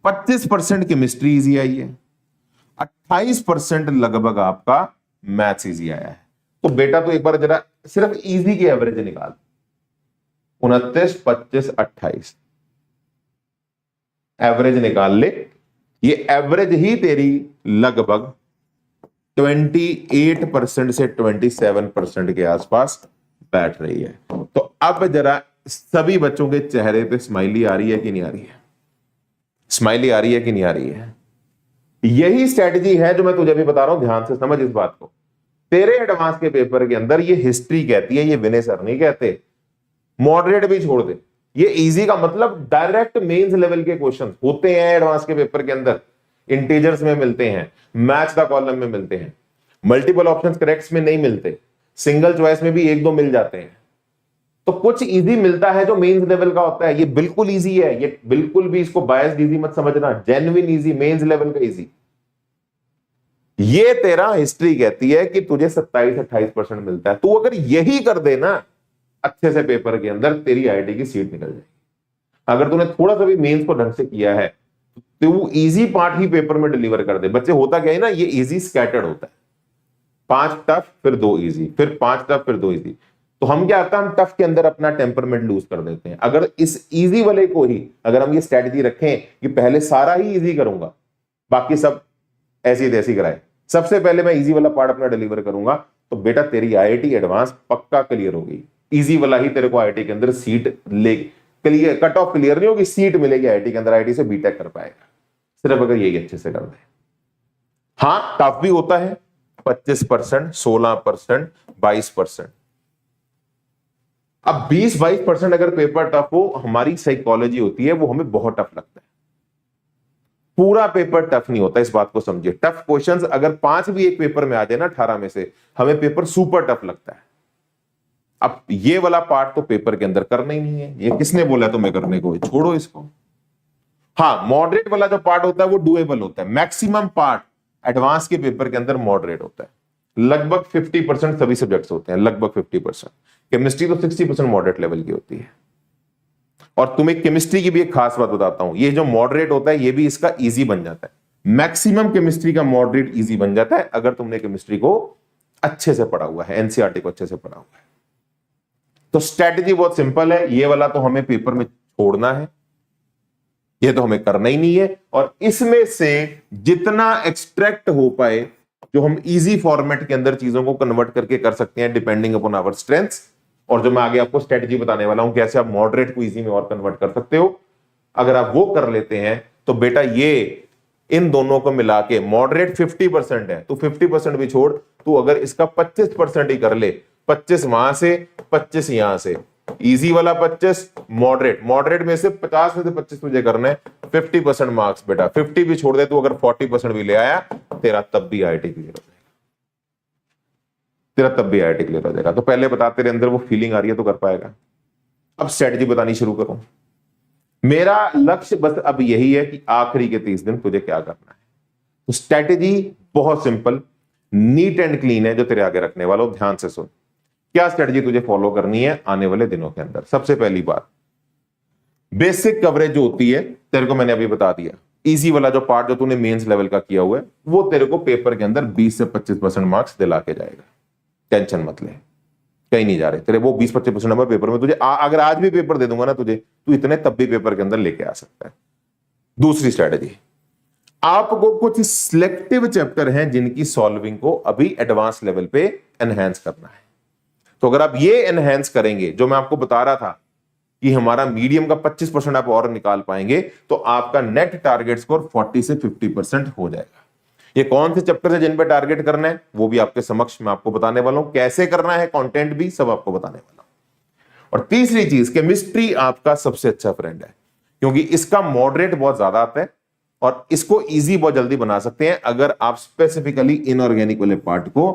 25% केमिस्ट्री इजी आई है, 28% लगभग आपका मैथ्स इजी आया है। तो बेटा तो एक बार जरा सिर्फ इजी की एवरेज निकाल, 29, 25, 28 एवरेज निकाल ले। ये एवरेज ही तेरी लगभग 28% से 27% के आसपास बैठ रही है। तो अब जरा सभी बच्चों के चेहरे पे स्माइली आ रही है कि नहीं आ रही है? स्माइली आ रही है कि नहीं आ रही है? यही स्ट्रेटजी है जो मैं तुझे भी बता रहा हूं, ध्यान से समझ इस बात को। तेरे एडवांस के पेपर के अंदर ये हिस्ट्री कहती है, ये विनय सर नहीं कहते। मॉडरेट भी छोड़ दे, ये इजी का मतलब डायरेक्ट मेंस लेवल के क्वेश्चन होते हैं एडवांस के पेपर के अंदर, इंटीजर्स में मिलते हैं, मैच द कॉलम में मिलते हैं, मल्टीपल ऑप्शंस करेक्ट्स में नहीं मिलते, सिंगल चॉइस में भी 1-2 मिल जाते हैं। तो कुछ इजी मिलता है जो मेंस लेवल का होता है, ये बिल्कुल इजी है, ये बिल्कुल भी इसको बायस्ड इजी मत समझना, जेन्युइन इजी, मेंस लेवल का इजी। ये तेरा हिस्ट्री कहती है कि तुझे 27-28% मिलता है। तू अगर यही कर देना अच्छे से पेपर के अंदर, तेरी आईआईटी की सीट निकल जाएगी। अगर तूने थोड़ा सा भी मेंस को ढंग से किया है तो वो इजी पार्ट ही पेपर में डिलीवर कर दे। बच्चे होता क्या है ना, ये इजी स्कैटर्ड होता है, 5 टफ फिर 2 इजी, फिर 5 टफ फिर 2 इजी। तो हम क्या करते हैं, हम टफ के अंदर अपना टेम्परमेंट लूज कर देते हैं। अगर इस इजी वाले को ही अगर हम ये स्ट्रेटजी रखें कि पहले सारा ही इजी करूंगा, बाकी सब ऐसी तैसी कराए, सबसे पहले मैं इजी वाला पार्ट अपना डिलीवर करूंगा, तो बेटा तेरी आईआईटी एडवांस पक्का क्लियर होगी। इजी वाला ही तेरे को आईआईटी के अंदर सीट ले, क्लियर, कट ऑफ क्लियर नहीं होगी, सीट मिलेगी आईआईटी के अंदर, आईआईटी से बीटेक कर पाएगा सिर्फ अगर यही अच्छे से कर दे। हां टफ भी होता है, 25%, 16%, 22%। अब 20-22% अगर पेपर टफ हो, हमारी साइकोलॉजी होती है वो हमें बहुत टफ लगता है, पूरा पेपर टफ नहीं होता, इस बात को समझिए। टफ क्वेश्चंस अगर 5 भी एक पेपर में आ जाए ना 18 में से, हमें पेपर सुपर टफ लगता है। अब ये वाला पार्ट तो पेपर के अंदर करना ही नहीं है, ये किसने बोला तुम्हें करने को, छोड़ो इसको। हाँ, मॉडरेट वाला जो पार्ट होता है वो डुएबल होता है। मैक्सिमम पार्ट एडवांस के पेपर के अंदर मॉडरेट होता है। लगभग 50% सभी सब्जेक्ट्स होते हैं, लगभग 50%। केमिस्ट्री तो 60% मॉडरेट लेवल की होती है। और तुम्हें केमिस्ट्री की भी एक खास बात बताता हूं, ये जो मॉडरेट होता है ये भी इसका इजी बन जाता है। मैक्सिमम केमिस्ट्री का मॉडरेट इजी बन जाता है अगर तुमने केमिस्ट्री को अच्छे से पढ़ा हुआ है, एनसीईआरटी को अच्छे से पढ़ा हुआ है। तो स्ट्रेटेजी बहुत सिंपल है, ये वाला तो हमें पेपर में छोड़ना है, ये तो हमें करना ही नहीं है। और इसमें से जितना एक्सट्रैक्ट हो पाए, जो हम इजी फॉर्मेट के अंदर चीजों को कन्वर्ट करके कर सकते हैं डिपेंडिंग अपॉन आवर स्ट्रेंथ्स, और जो मैं आगे आपको स्ट्रेटजी बताने वाला हूं कैसे आप मॉडरेट को इजी में और कन्वर्ट कर सकते हो, अगर आप वो कर लेते हैं तो बेटा ये इन दोनों को मिला के मॉडरेट 50% है, तो 50% भी छोड़, तू अगर इसका 25% ही कर ले, 25 वहां से 25 यहां से, इजी वाला 25, मॉडरेट में से 50 में से 25 तुझे करना है, 50% मार्क्स बेटा। 50 भी छोड़ दे तू, अगर 40% भी ले आया तेरा तब भी आईआईटी क्लियर हो जाएगा, तेरा तब भी आईआईटी क्लियर हो जाएगा। तो पहले बता, तेरे अंदर वो फीलिंग आ रही है तो कर पाएगा। अब स्ट्रेटजी बतानी शुरू करूं। मेरा लक्ष्य बस अब यही है कि आखिरी के 30 दिन तुझे क्या करना है। तो स्ट्रेटजी बहुत सिंपल, नीट एंड क्लीन है जो तेरे आगे रखने वाला हूं, ध्यान से सुन। क्या स्ट्रेटजी तुझे फॉलो करनी है आने वाले दिनों के अंदर। सबसे पहली बात, बेसिक कवरेज जो होती है तेरे को मैंने अभी बता दिया। इजी वाला जो पार्ट जो तूने मेंस लेवल का किया हुआ है वो तेरे को पेपर के अंदर 20 से 25% मार्क्स दिला के जाएगा, टेंशन मत ले, कहीं नहीं जा रहे तेरे वो 20-25% नंबर पेपर में तुझे अगर आज भी पेपर दे दूंगा ना तुझे, तू इतने तब भी पेपर के अंदर लेके आ सकता है। दूसरी स्ट्रेटजी, आपको कुछ सिलेक्टिव चैप्टर हैं जिनकी सॉल्विंग को अभी एडवांस लेवल पे एनहांस करना है। तो अगर आप ये एनहांस करेंगे, जो मैं आपको बता रहा था कि हमारा मीडियम का 25% आप और निकाल पाएंगे, तो आपका नेट टारगेट स्कोर 40 से 50% हो जाएगा। ये कौन से चैप्टर है जिन पे टारगेट करना है वो भी आपके समक्ष मैं आपको बताने वाला हूं, कैसे करना है, कंटेंट भी सब आपको बताने वाला हूं। और तीसरी चीज, केमिस्ट्री आपका सबसे अच्छा फ्रेंड है, क्योंकि इसका मॉडरेट बहुत ज्यादा आता है और इसको इजी बहुत जल्दी बना सकते हैं अगर आप स्पेसिफिकली इनऑर्गेनिक वाले पार्ट को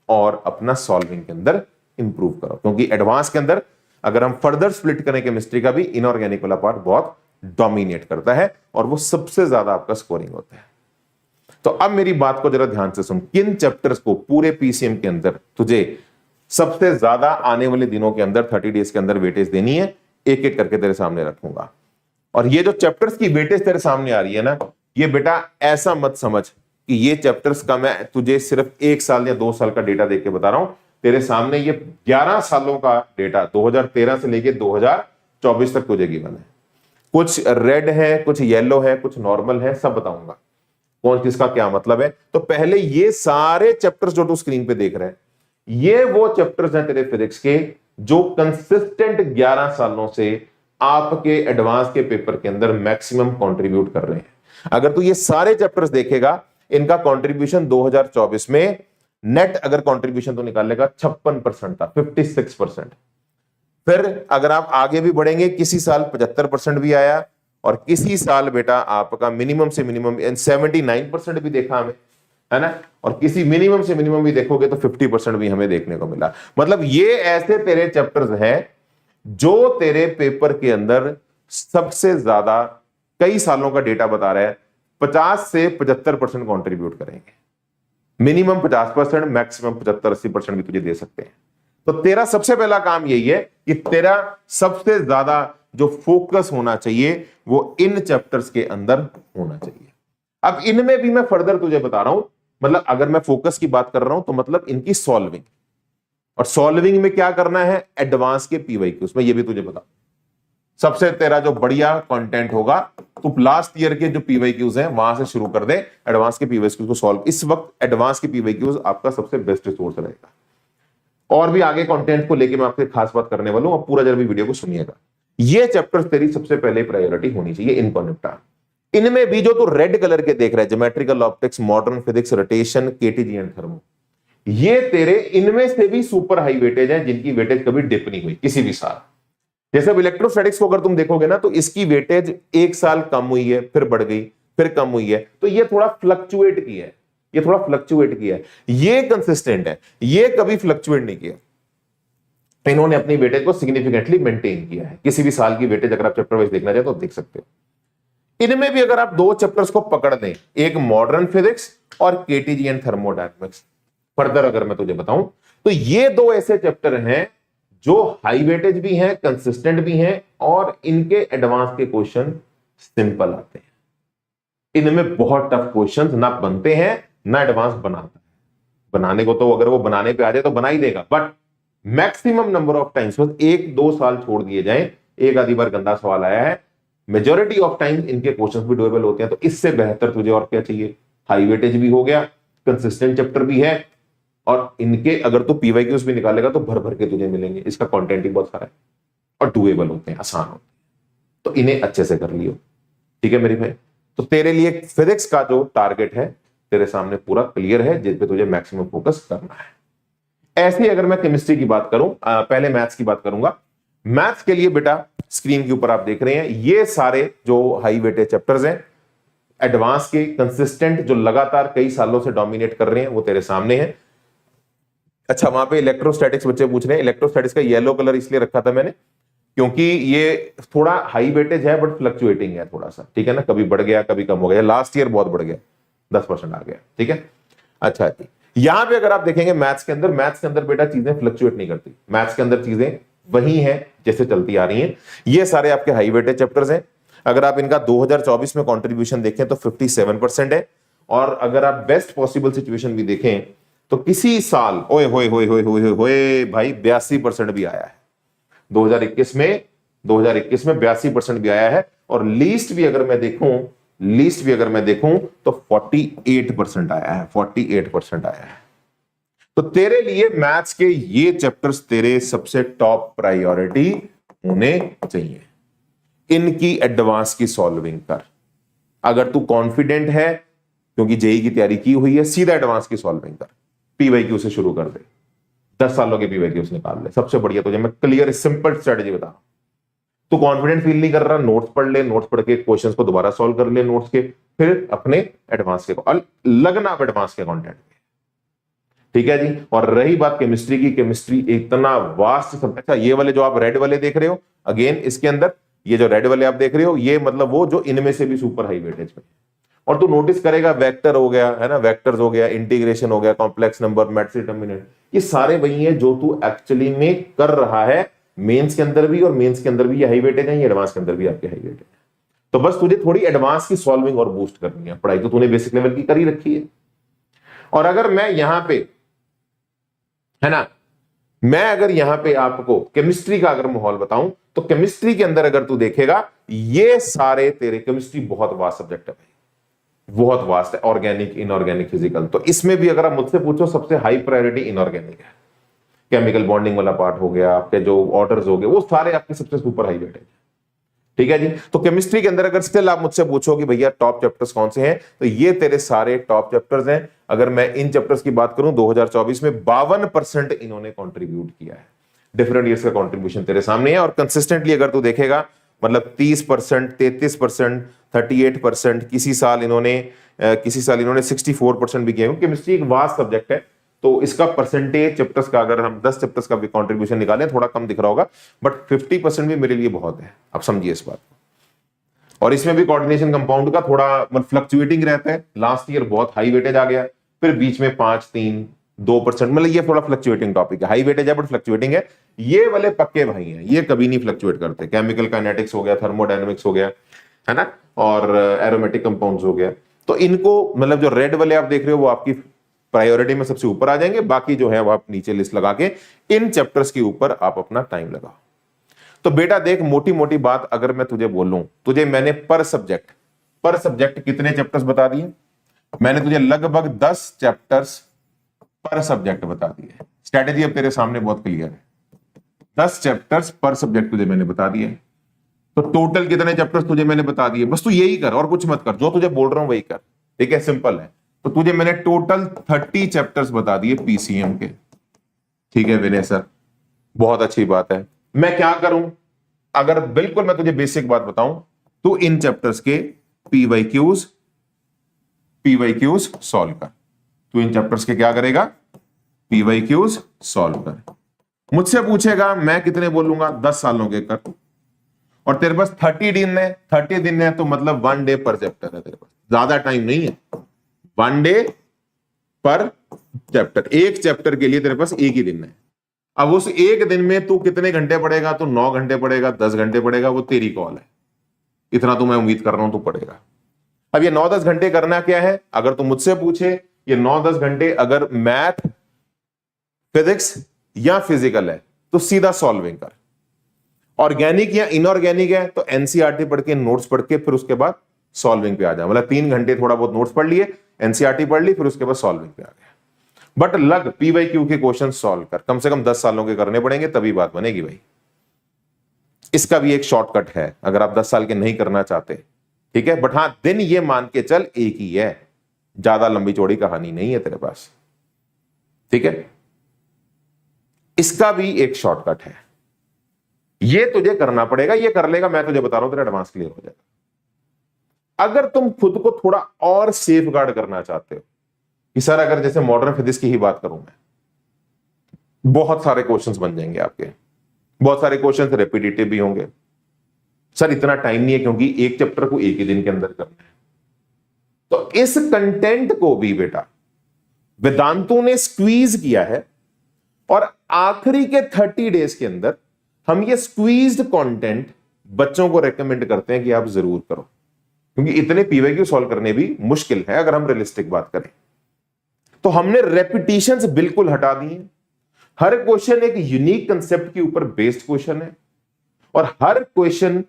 और अपना सॉल्विंग के अंदर इंप्रूव करो। क्योंकि एडवांस के अंदर अगर हम फर्दर स्प्लिट करें केमिस्ट्री का भी, इनऑर्गेनिक वाला पार्ट बहुत डोमिनेट करता है और वो सबसे ज्यादा आपका स्कोरिंग होता है। तो अब मेरी बात को जरा ध्यान से सुन, किन चैप्टर्स को पूरे पीसीएम के अंदर तुझे सबसे ज्यादा आने वाले दिनों के अंदर 30 डेज के अंदर वेटेज देनी है, एक एक करके तेरे सामने रखूंगा। और ये जो चैप्टर्स की वेटेज तेरे सामने आ रही है ना, ये बेटा ऐसा मत समझ कि ये चैप्टर्स का मैं तुझे सिर्फ 1 साल या 2 साल का डेटा देख के बता रहा हूं। तेरे सामने ये 11 सालों का डेटा 2013 से लेके 2024 तक तुझे गिवन है। कुछ रेड है, कुछ येलो है, कुछ नॉर्मल है, सब बताऊंगा कौन किसका क्या मतलब है। तो पहले ये सारे चैप्टर्स जो तू स्क्रीन पे देख रहे हैं, ये वो चैप्टर्स हैं तेरे फिजिक्स के जो कंसिस्टेंट 11 सालों से आपके एडवांस के पेपर के अंदर मैक्सिमम कंट्रीब्यूट कर रहे हैं। अगर तू ये सारे चैप्टर्स देखेगा, इनका कंट्रीब्यूशन 2024 में नेट अगर कंट्रीब्यूशन तो निकालेगा 56% था, 56%। फिर अगर आप आगे भी बढ़ेंगे, किसी साल 75% भी आया और किसी साल बेटा आपका मिनिमम से मिनिमम 79% भी देखा हमें, है ना। और किसी मिनिमम से मिनिमम भी देखोगे तो 50% भी हमें देखने को मिला। मतलब ये ऐसे तेरे चैप्टर्स हैं जो तेरे पेपर के अंदर सबसे ज्यादा कई सालों का डेटा बता रहा है, 50 से 75% कॉन्ट्रीब्यूट करेंगे। मिनिमम 50%, मैक्सिमम 75-80% भी तुझे दे सकते हैं। तो तेरा सबसे पहला काम यही है कि तेरा सबसे ज्यादा जो फोकस होना चाहिए वो इन चैप्टर्स के अंदर होना चाहिए। अब इनमें भी मैं फर्दर तुझे बता रहा हूं, मतलब अगर मैं फोकस की बात कर रहा हूं तो मतलब इनकी सॉल्विंग, और सॉल्विंग में क्या करना है, एडवांस के पीवाईक्यूज में, ये भी तुझे बता। सबसे तेरा जो बढ़िया कंटेंट होगा तो लास्ट ईयर के जो पीवाईक्यूज हैं वहां से शुरू कर दे, एडवांस के पीवाईक्यूज को सॉल्व। इस वक्त एडवांस के पीवाईक्यूज आपका सबसे बेस्ट रिसोर्स रहेगा। और भी आगे कंटेंट को लेके मैं आपसे खास बात करने वाला हूं, अब पूरा जरा भी वीडियो को सुनिएगा। ये चैप्टर्स तेरी सबसे पहले प्रायोरिटी होनी चाहिए, इनको निपटा। इनमें भी जो तू रेड कलर के देख रहा है, geometrical optics, modern physics, rotation, KTG and thermo, ये तेरे इनमें से भी सुपर हाई वेटेज है, जिनकी वेटेज कभी डिप नहीं हुई किसी भी साल। जैसे अब इलेक्ट्रोस्टैटिक्स को अगर तुम देखोगे ना, तो इसकी वेटेज 1 साल कम हुई है, फिर बढ़ गई, फिर कम हुई है, तो ये थोड़ा फ्लक्चुएट किया है, ये थोड़ा फ्लक्चुएट किया है, ये कंसिस्टेंट है, ये कभी फ्लक्चुएट नहीं किया। इन्होंने अपनी वेटेज को सिग्निफिकेंटली मेंटेन किया है। किसी भी साल की वेटेज अगर आप चैप्टर वाइज देखना चाहे तो देख सकते हो। इनमें भी अगर आप दो चैप्टर्स को पकड़ लें, एक मॉडर्न फिजिक्स और केटीजी एंड थर्मोडायनेमिक्स, फर्दर अगर मैं तुझे बताऊं तो ये दो ऐसे चैप्टर हैं जो हाई वेटेज भी हैं, कंसिस्टेंट भी हैं, और इनके एडवांस के क्वेश्चन सिंपल आते हैं। इनमें बहुत टफ क्वेश्चंस ना बनते हैं ना एडवांस बनाता है। बनाने को तो अगर वो बनाने पे आ जाए तो बना ही देगा, but maximum number of times, बस 1-2 साल छोड़ दिए जाए, एक आधी बार गंदा सवाल आया है, मेजॉरिटी ऑफ टाइम इनके क्वेश्चंस भी डुएबल होते हैं। तो इससे बेहतर तुझे और क्या चाहिए? हाई वेटेज भी हो गया, कंसिस्टेंट चैप्टर भी है, और इनके अगर तू पीवाईक्यूज भी निकालेगा तो भर भर के तुझे मिलेंगे। इसका कंटेंट ही बहुत सारा है और डुएबल होते हैं, आसान होते हैं, तो इन्हें अच्छे से कर लियो। ठीक है मेरे भाई, तो तेरे लिए फिजिक्स का जो टारगेट है तेरे सामने पूरा क्लियर है, जिस पे तुझे मैक्सिमम फोकस करना है। ऐसे ही अगर मैं केमिस्ट्री की बात करूं, पहले मैथ्स की बात करूंगा। मैथ्स के लिए बेटा स्क्रीन के ऊपर आप देख रहे हैं ये सारे जो हाई वेटेज चैप्टर्स हैं, एडवांस के, कंसिस्टेंट, जो लगातार कई सालों से डोमिनेट कर रहे हैं, वो तेरे सामने हैं। अच्छा, वहां पे इलेक्ट्रोस्टैटिक्स बच्चे पूछ रहे हैं। इलेक्ट्रोस्टैटिक्स का येलो कलर इसलिए रखा था मैंने क्योंकि ये थोड़ा हाई वेटेज है बट फ्लक्चुएटिंग है थोड़ा सा, ठीक है ना, कभी बढ़ गया कभी कम हो गया। लास्ट ईयर बहुत बढ़ गया, 10% आ गया, ठीक है। अच्छा जी, यहां पे अगर आप देखेंगे मैथ्स के अंदर बेटा चीजें फ्लक्चुएट नहीं करती। मैथ्स के अंदर चीजें वही हैं जैसे चलती आ रही हैं। ये सारे आपके हाई वेटेज चैप्टर्स हैं। अगर आप इनका 2024 में कंट्रीब्यूशन देखें तो 57% है, और अगर आप बेस्ट पॉसिबल सिचुएशन भी देखें तो किसी साल ओए होए होए होए होए होए भाई 82% भी आया है। 2021 में 82% भी आया है, और लीस्ट भी अगर मैं देखूं तो 48% आया है, 48% आया है। तो तेरे लिए मैथ्स के ये चैप्टर्स तेरे सबसे टॉप प्रायोरिटी होने चाहिए। इनकी एडवांस की सॉल्विंग कर। अगर तू कॉन्फिडेंट है क्योंकि जेई की तैयारी की हुई है, सीधा एडवांस की सॉल्विंग कर, पीवाईक्यू से शुरू कर दे, 10 सालों के पीवाईक्यूज निकाल ले, सबसे बढ़िया तुझे मैं क्लियर सिंपल स्ट्रेटजी बता। तू कॉन्फिडेंट फील नहीं कर रहा, नोट्स पढ़ ले, नोट्स पढ़ के क्वेश्चंस को दोबारा सॉल्व कर ले नोट्स के, फिर अपने एडवांस के और लगना एडवांस के कंटेंट पे, ठीक है जी। और रही बात केमिस्ट्री की, केमिस्ट्री इतना वास्ट सब्जेक्ट। अच्छा, ये वाले जो आप रेड वाले देख रहे हो, अगेन इसके अंदर ये जो रेड वाले आप देख रहे हो, ये मतलब वो जो इनमें से भी सुपर हाई वेटेज में। और तू नोटिस करेगा वेक्टर हो गया है ना, वेक्टर्स हो गया, इंटीग्रेशन हो गया, कॉम्प्लेक्स नंबर, मैट्रिक्स डिटरमिनेंट, ये सारे वही है जो तू एक्चुअली में कर रहा है मेंस के अंदर भी, और मेंस के अंदर भी ये हाई वेटेज है, ये एडवांस के अंदर भी आपके हाई वेटेज है। तो बस तुझे थोड़ी एडवांस की सॉल्विंग और बूस्ट करनी है। पढ़ाई तो तूने बेसिक लेवल की कर ही रखी है। और अगर मैं यहां पे है ना, मैं अगर यहां पे आपको केमिस्ट्री का अगर माहौल बताऊं तो केमिस्ट्री के अंदर अगर तू देखेगा ये सारे तेरे, केमिस्ट्री बहुत वास्ट सब्जेक्ट है भाई, बहुत वास्ट है, ऑर्गेनिक, इनऑर्गेनिक, फिजिकल। तो इसमें भी अगर आप मुझसे पूछो सबसे हाई प्रायोरिटी इनऑर्गेनिक है। केमिकल बॉन्डिंग वाला पार्ट हो गया, आपके जो ऑर्डर्स हो गए, वो सारे आपके सबसे सुपर हाई वेटेज, ठीक है जी। तो केमिस्ट्री के अंदर अगर स्टिल आप मुझसे पूछो कि भैया टॉप चैप्टर्स कौन से हैं, तो ये तेरे सारे टॉप चैप्टर्स हैं। अगर मैं इन चैप्टर्स की बात करूं, 2024 में 52% इन्होंने कंट्रीब्यूट किया है। डिफरेंट ईयर्स का कंट्रीब्यूशन तेरे सामने है, और कंसिस्टेंटली अगर तू देखेगा मतलब 30%, 33%, 38%, किसी साल इन्होंने 64% भी किया। केमिस्ट्री एक वास्ट सब्जेक्ट है, तो इसका परसेंटेज चैप्टर्स का अगर हम 10 चैप्टर्स का भी कंट्रीब्यूशन निकालें, थोड़ा कम दिख रहा होगा, बट 50% भी मेरे लिए बहुत है। अब समझिए इस बात को। और इसमें भी कोऑर्डिनेशन कंपाउंड का थोड़ा फ्लक्चुएटिंग रहता है। लास्ट ईयर बहुत हाई वेटेज आ गया, फिर बीच में 5, 3, 2%, मतलब ये थोड़ा फ्लक्चुएटिंग टॉपिक है। हाई वेटेज है बट फ्लक्चुएटिंग है। ये वाले पक्के भाई हैं, ये कभी नहीं फ्लक्चुएट करते। केमिकल काइनेटिक्स हो गया, थर्मोडायनेमिक्स हो गया, है ना, और एरोमेटिक कंपाउंड्स हो गया। तो इनको मतलब जो रेड वाले आप देख रहे हो वो आपकी प्रायोरिटी में सबसे ऊपर आ जाएंगे, बाकी जो है वो आप नीचे लिस्ट लगा के इन चैप्टर्स के ऊपर आप अपना टाइम लगाओ। तो बेटा देख, मोटी मोटी बात अगर मैं तुझे बोलूं, तुझे मैंने पर सब्जेक्ट कितने चैप्टर्स बता दिए? मैंने तुझे लगभग 10 चैप्टर्स पर सब्जेक्ट बता दिए। स्ट्रेटेजी अब तेरे सामने बहुत क्लियर है। 10 चैप्टर्स पर सब्जेक्ट तुझे मैंने बता दिए। तो टोटल कितने चैप्टर्स तुझे मैंने बता दिए? बस तू यही कर और कुछ मत कर, जो तुझे बोल रहा हूं वही कर, ठीक है, सिंपल है। तो तुझे मैंने टोटल 30 चैप्टर्स बता दिए पीसीएम के, ठीक है विनय सर, बहुत अच्छी बात है। मैं क्या करूं, अगर बिल्कुल मैं तुझे बेसिक बात बताऊं, तो इन चैप्टर्स के पीवाईक्यूज पीवाईक्यूज सॉल्व कर। तू इन चैप्टर्स के क्या करेगा, पीवाईक्यूज सॉल्व कर। मुझसे पूछेगा मैं कितने बोलूंगा, 10 सालों के कर, और तेरे पास 30 दिन है, 30 दिन है तो मतलब 1 डे पर चैप्टर है तेरे पास, ज्यादा टाइम नहीं है, 1 डे पर चैप्टर। एक चैप्टर के लिए तेरे पास एक ही दिन है। अब उस एक दिन में तू कितने घंटे पढ़ेगा, तो 9 घंटे पढ़ेगा, 10 घंटे पढ़ेगा, वो तेरी कॉल है। इतना तो मैं उम्मीद कर रहा हूं तू पढ़ेगा। अब ये 9-10 घंटे करना क्या है, अगर तू मुझसे पूछे ये 9-10 घंटे अगर मैथ, फिजिक्स या फिजिकल है तो सीधा सॉल्विंग कर। ऑर्गेनिक या इनऑर्गेनिक है तो एनसीईआरटी पढ़ के, नोट्स पढ़ के, फिर उसके बाद सॉल्विंग पे आ जा। मतलब 3 घंटे थोड़ा बहुत नोट्स पढ़ लिए, एनसीईआरटी पढ़ ली, फिर उसके बाद सॉल्विंग पे आ गया। बट लग पीवाईक्यू के क्वेश्चन सॉल्व कर, कम से कम 10 सालों के करने पड़ेंगे, तभी बात बनेगी भाई। इसका भी एक शॉर्टकट है अगर आप 10 साल के नहीं करना चाहते, ठीक है। बट हां, दिन ये मान के चल एक ही है, ज्यादा लंबी चौड़ी कहानी नहीं है तेरे पास, ठीक है। इसका भी एक शॉर्टकट है, ये तुझे करना पड़ेगा, ये कर लेगा, मैं तुझे बता रहा हूं, तेरा एडवांस क्लियर हो जाएगा। अगर तुम खुद को थोड़ा और सेफ गार्ड करना चाहते हो कि सर अगर जैसे मॉडर्न फिजिक्स की ही बात करूं मैं, बहुत सारे क्वेश्चंस बन जाएंगे आपके, बहुत सारे क्वेश्चंस रिपीटेटिव भी होंगे। सर इतना टाइम नहीं है क्योंकि एक चैप्टर को एक ही दिन के अंदर करना है। तो इस कंटेंट को भी बेटा वेदांतों ने स्क्वीज किया है, और आखिरी के 30 डेज के अंदर हम ये स्क्वीज्ड कंटेंट बच्चों को रेकमेंड करते हैं कि आप जरूर करो, क्योंकि इतने पीवाईक्यू सॉल्व करने भी मुश्किल है अगर हम रियलिस्टिक बात करें। तो हमने रेपिटेशंस बिल्कुल हटा दी हैं। हर क्वेश्चन एक यूनिक कंसेप्ट के ऊपर बेस्ड क्वेश्चन है, और हर क्वेश्चन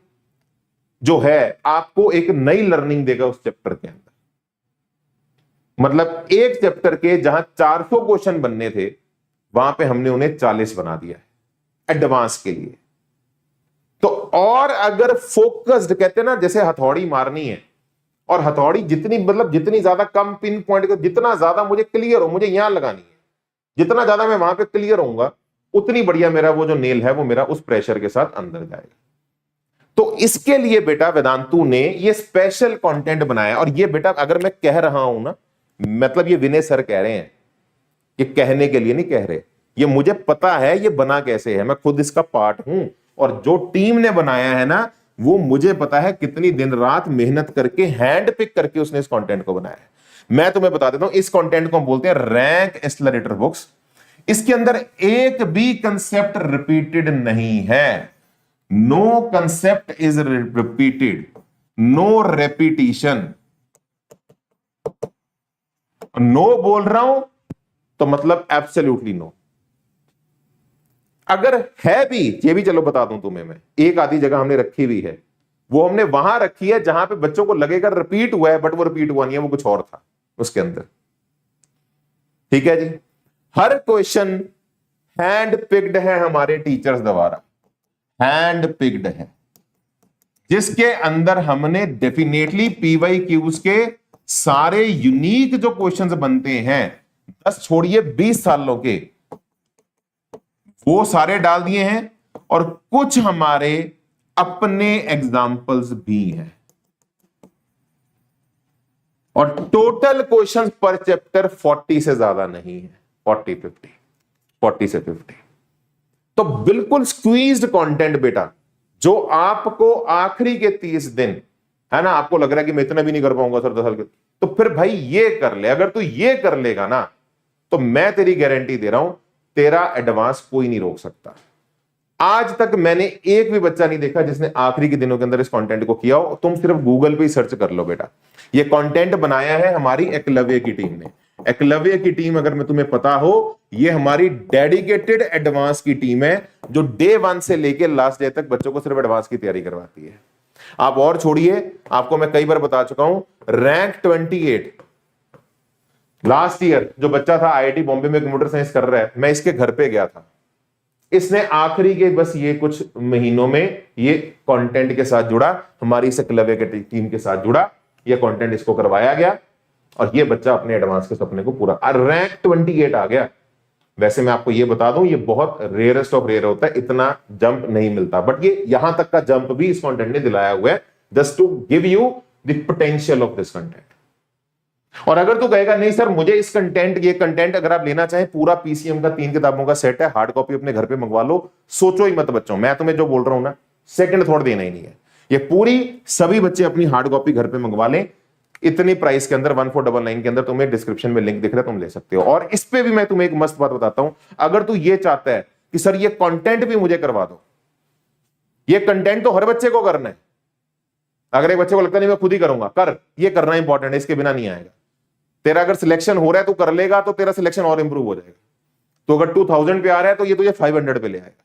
जो है आपको एक नई लर्निंग देगा उस चैप्टर के अंदर। मतलब एक चैप्टर के जहां 400 क्वेश्चन बनने थे, वहां पे हमने उन्हें 40 बना दिया है एडवांस के लिए। तो और अगर फोकस्ड, कहते हैं ना जैसे हथौड़ी मारनी है, और हथौड़ी जितनी मतलब जितनी ज्यादा कम पिन पॉइंट, जितना ज्यादा मुझे क्लियर हो, मुझे यहां लगानी है, जितना ज्यादा मैं वहां पे क्लियर होऊंगा उतनी बढ़िया मेरा वो जो नेल है वो मेरा उस प्रेशर के साथ अंदर जाएगा। तो इसके लिए बेटा वेदांतु ने ये स्पेशल कंटेंट बनाया। और ये बेटा अगर मैं कह रहा हूं ना, मतलब ये विनय सर कह रहे हैं, ये कहने के लिए नहीं कह रहे, ये मुझे पता है ये बना कैसे है, मैं खुद इसका पार्ट हूं। और जो टीम ने बनाया है ना, वो मुझे पता है कितनी दिन रात मेहनत करके हैंड पिक करके उसने इस कंटेंट को बनाया है। मैं तुम्हें बता देता हूं, इस कंटेंट को हम बोलते हैं रैंक एक्सेलरेटर बुक्स। इसके अंदर एक भी कंसेप्ट रिपीटेड नहीं है, no concept is repeated, no repetition. No बोल रहा हूं तो मतलब एब्सोल्युटली नो। अगर है भी, ये भी चलो बता दूं तुम्हें मैं, एक आधी जगह हमने रखी हुई है, वो हमने वहां रखी है जहां पे बच्चों को लगेगा रिपीट हुआ है, बट वो रिपीट हुआ नहीं है, वो कुछ और था उसके अंदर, ठीक है जी। हर क्वेश्चन हैंड पिक्ड है हमारे टीचर्स द्वारा, हैंड पिक्ड है, जिसके अंदर हमने डेफिनेटली पीवाईक्यूज के सारे यूनिक जो क्वेश्चंस बनते हैं 10 छोड़िए 20 सालों के, वो सारे डाल दिए हैं, और कुछ हमारे अपने एग्जाम्पल्स भी हैं। और टोटल क्वेश्चंस पर चैप्टर 40 से ज्यादा नहीं है, 40 से 50। तो बिल्कुल स्क्वीज्ड कंटेंट बेटा, जो आपको आखिरी के 30 दिन है ना, आपको लग रहा है कि मैं इतना भी नहीं कर पाऊंगा सर 10 साल के, तो फिर भाई ये कर ले। अगर तू ये कर लेगा ना, तो मैं तेरी गारंटी दे रहा हूं, तेरा एडवांस कोई नहीं रोक सकता। आज तक मैंने एक भी बच्चा नहीं देखा जिसने आखिरी के दिनों के अंदर इस कंटेंट को किया हो। तुम सिर्फ गूगल पे ही सर्च कर लो बेटा, ये कंटेंट बनाया है हमारी एकलव्य की टीम ने। एकलव्य की टीम, अगर मैं तुम्हें पता हो, ये हमारी डेडिकेटेड एडवांस की टीम है, जो डे 1 से लेकर लास्ट डे तक बच्चों को सिर्फ एडवांस की तैयारी करवाती है। आप और छोड़िए, आपको मैं कई बार बता चुका हूं, रैंक 28 लास्ट ईयर जो बच्चा था आईआईटी बॉम्बे में कंप्यूटर साइंस कर रहा है, मैं इसके घर पे गया था। इसने आखिरी के बस ये कुछ महीनों में ये कंटेंट के साथ जुड़ा, हमारी इस एकलव्य के टीम के साथ जुड़ा, ये कंटेंट इसको करवाया गया, और ये बच्चा अपने एडवांस के सपने को पूरा, रैंक 28 आ गया। वैसे मैं आपको ये बता दूं, ये बहुत रेयरेस्ट ऑफ रेयर होता है, इतना जंप नहीं मिलता, बट ये यहां तक का जंप भी इस कंटेंट ने दिलाया हुआ है, just to give you the potential of this content. और अगर तू कहेगा नहीं सर मुझे इस कंटेंट, ये कंटेंट अगर आप लेना चाहें पूरा पीसीएम का 3 किताबों का सेट है, हार्ड कॉपी अपने घर पे मंगवा लो, सोचो ही मत बच्चों, मैं तुम्हें जो बोल रहा हूं ना सेकंड थॉट देना ही नहीं है। ये पूरी सभी बच्चे अपनी हार्ड कॉपी घर पे मंगवा लें, इतनी प्राइस के अंदर 1499 के अंदर, तुम्हें डिस्क्रिप्शन में लिंक दिख रहा है, तुम ले सकते हो। और इस पे भी मैं तुम्हें एक मस्त बात बताता हूं, अगर तू ये चाहता है कि सर ये कंटेंट भी मुझे करवा दो, ये कंटेंट तो हर बच्चे को करना है। अगर एक बच्चे को लगता नहीं मैं खुद ही करूंगा, कर, ये करना इंपॉर्टेंट है, इसके बिना नहीं आएगा। तेरा अगर सिलेक्शन हो रहा है, तू कर लेगा तो तेरा सिलेक्शन और इंप्रूव हो जाएगा। तो अगर 2000 पे आ रहा है तो ये तुझे 500 पे ले आएगा।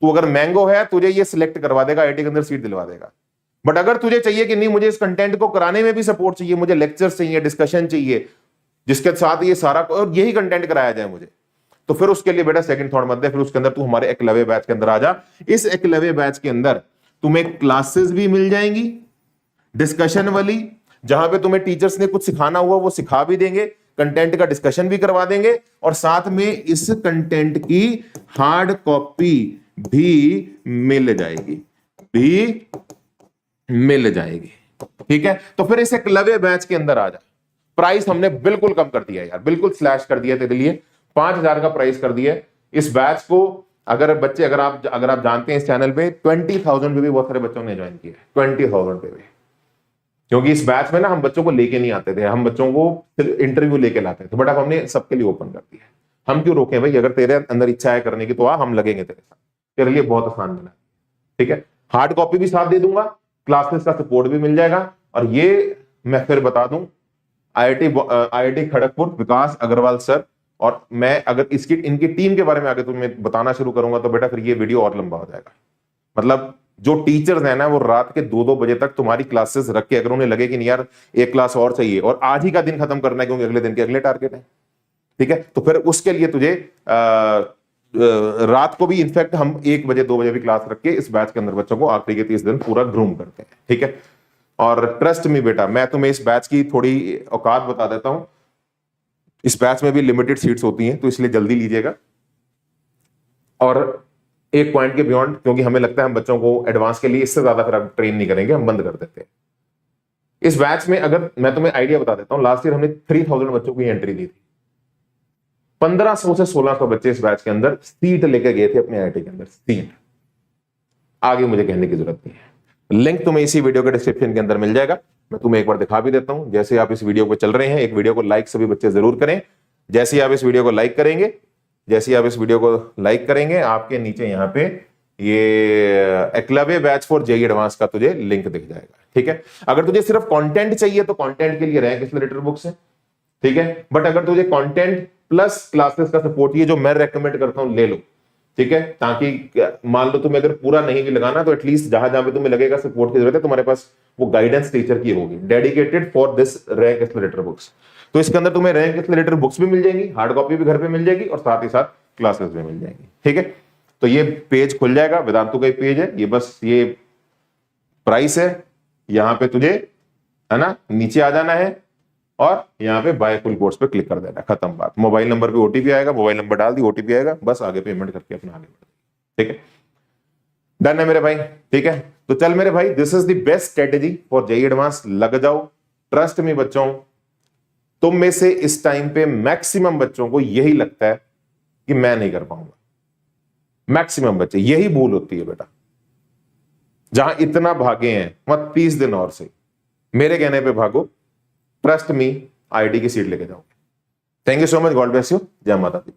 तू अगर मैंगो है तुझे ये सिलेक्ट करवा देगा, आईटी के अंदर सीट दिलवा देगा। बट अगर तुझे चाहिए कि नहीं मुझे इस कंटेंट को कराने में भी सपोर्ट चाहिए, मुझे लेक्चर्स चाहिए, डिस्कशन चाहिए, जिसके साथ ये सारा और यही कंटेंट कराया जाए मुझे, तो फिर उसके लिए बेटा सेकंड थॉट मत दे, फिर उसके अंदर तू हमारे एकलव्य बैच के अंदर आ जा। इस एकलव्य बैच के अंदर तुम्हें क्लासेस भी मिल जाएंगी डिस्कशन वाली, जहां पे तुम्हें टीचर्स ने कुछ सिखाना हुआ वो सिखा भी देंगे, कंटेंट का डिस्कशन भी करवा देंगे, और साथ में इस कंटेंट की हार्ड कॉपी भी मिल जाएगी, ठीक है। तो फिर इस एकलव्य बैच के अंदर आ जा। प्राइस हमने बिल्कुल कम कर दिया यार, बिल्कुल स्लैश कर दिया तेरे लिए, 5000 का प्राइस कर दिया इस बैच को। अगर बच्चे अगर आप जानते हैं इस चैनल पे 20,000 पे भी बहुत सारे बच्चों ने ज्वाइन किया है, 20,000 पे भी, क्योंकि इस बैच में ना हम बच्चों को लेके नहीं आते थे, हम बच्चों को इंटरव्यू लेके लाते थे, बट अब हमने सबके लिए ओपन कर दिया है। हम क्यों रोके भाई, अगर तेरे अंदर इच्छा है करने की तो हम लगेंगे तेरे साथ, तेरे लिए बहुत आसान बना, ठीक है। हार्ड कॉपी भी साथ दे दूंगा, क्लासेस का सपोर्ट भी मिल जाएगा। और ये मैं फिर बता दूं, आईआईटी खड़गपुर विकास अग्रवाल सर, और मैं अगर इनकी टीम के बारे में आगे तुम्हें बताना शुरू करूंगा तो बेटा फिर ये वीडियो और लंबा हो जाएगा। मतलब जो टीचर्स है ना वो रात के 2-2 बजे तक तुम्हारी क्लासेस रख के, अगर उन्हें लगे कि नहीं यार एक क्लास और चाहिए और आज ही का दिन खत्म करना है क्योंकि अगले दिन के अगले टारगेट है, ठीक है, तो फिर उसके लिए तुझे रात को भी इनफैक्ट हम 1 बजे 2 बजे भी क्लास रख के इस बैच के अंदर बच्चों को आखिरी के 30 दिन पूरा ग्रूम करते हैं, ठीक है। और ट्रस्ट मी बेटा, मैं तुम्हें इस बैच की थोड़ी औकात बता देता हूं। इस बैच में भी लिमिटेड सीट्स होती हैं, तो इसलिए जल्दी लीजिएगा। और एक पॉइंट के बियॉन्ड, क्योंकि हमें लगता है हम बच्चों को एडवांस के लिए इससे ज्यादा फिर अब ट्रेन नहीं करेंगे, हम बंद कर देते हैं इस बैच में। अगर मैं तुम्हें आइडिया बता देता हूं, लास्ट ईयर हमने 3000 बच्चों की एंट्री दी थी, 1500 से 1600 बच्चे इस बैच के अंदर सीट लेकर गए थे अपने आईआईटी के अंदर, सीट। आगे मुझे कहने की जरूरत नहीं है, लिंक तुम्हें इसी वीडियो के डिस्क्रिप्शन के अंदर मिल जाएगा। मैं तुम्हें एक बार दिखा भी देता हूं, जैसे आप इस वीडियो को चल रहे हैं, एक वीडियो को लाइक सभी बच्चे जरूर करें। जैसे ही आप इस वीडियो को लाइक करेंगे, आपके नीचे यहां पे ये Eklavya batch for JEE advance का तुझे लिंक दिख जाएगा, ठीक है। अगर तुझे सिर्फ कंटेंट चाहिए तो कंटेंट के लिए रैंक एक्सेलरेटर बुक्स है, ठीक है। बट अगर तुझे कंटेंट प्लस क्लासेस का सपोर्ट, ये जो मैं रेकमेंड करता हूं ले लो, ठीक है। ताकि मान लो तुम्हें अगर पूरा नहीं भी लगाना तो एटलीस्ट जहां जहां पे तुम्हें लगेगा सपोर्ट की जरूरत है, तुम्हारे पास वो गाइडेंस टीचर की होगी dedicated for this rank accelerator books. तो इसके अंदर तुम्हें रैंक एक्सेलरेटर बुक्स भी मिल जाएंगी, हार्ड कॉपी भी घर पे मिल जाएगी, और साथ ही साथ क्लासेस भी मिल जाएंगी, ठीक है। तो ये पेज खुल जाएगा, वेदांतु का पेज है ये, बस ये प्राइस है, यहां पे तुझे है ना नीचे आ जाना है और यहाँ पे बाय फुल कोर्स पे क्लिक कर देना, खत्म बात। मोबाइल नंबर पे ओटीपी आएगा, मोबाइल नंबर डाल दी, ओटीपी आएगा, बस आगे पेमेंट करके अपना आगे बढ़, ठीक है। डन है मेरे भाई, ठीक है। तो चल मेरे भाई, this is the best strategy for JEE advance, लग जाओ। ट्रस्ट मी बच्चों, तुम में से इस टाइम पे मैक्सिमम बच्चों को यही लगता है कि मैं नहीं कर पाऊंगा, मैक्सिमम बच्चे यही भूल होती है बेटा। जहां इतना भागे हैं मत 30 दिन और से, मेरे कहने पे भागो, ट्रस्ट मी आईआईटी की सीट लेके जाओगे। Thank you so much, God bless you, जय माता दी।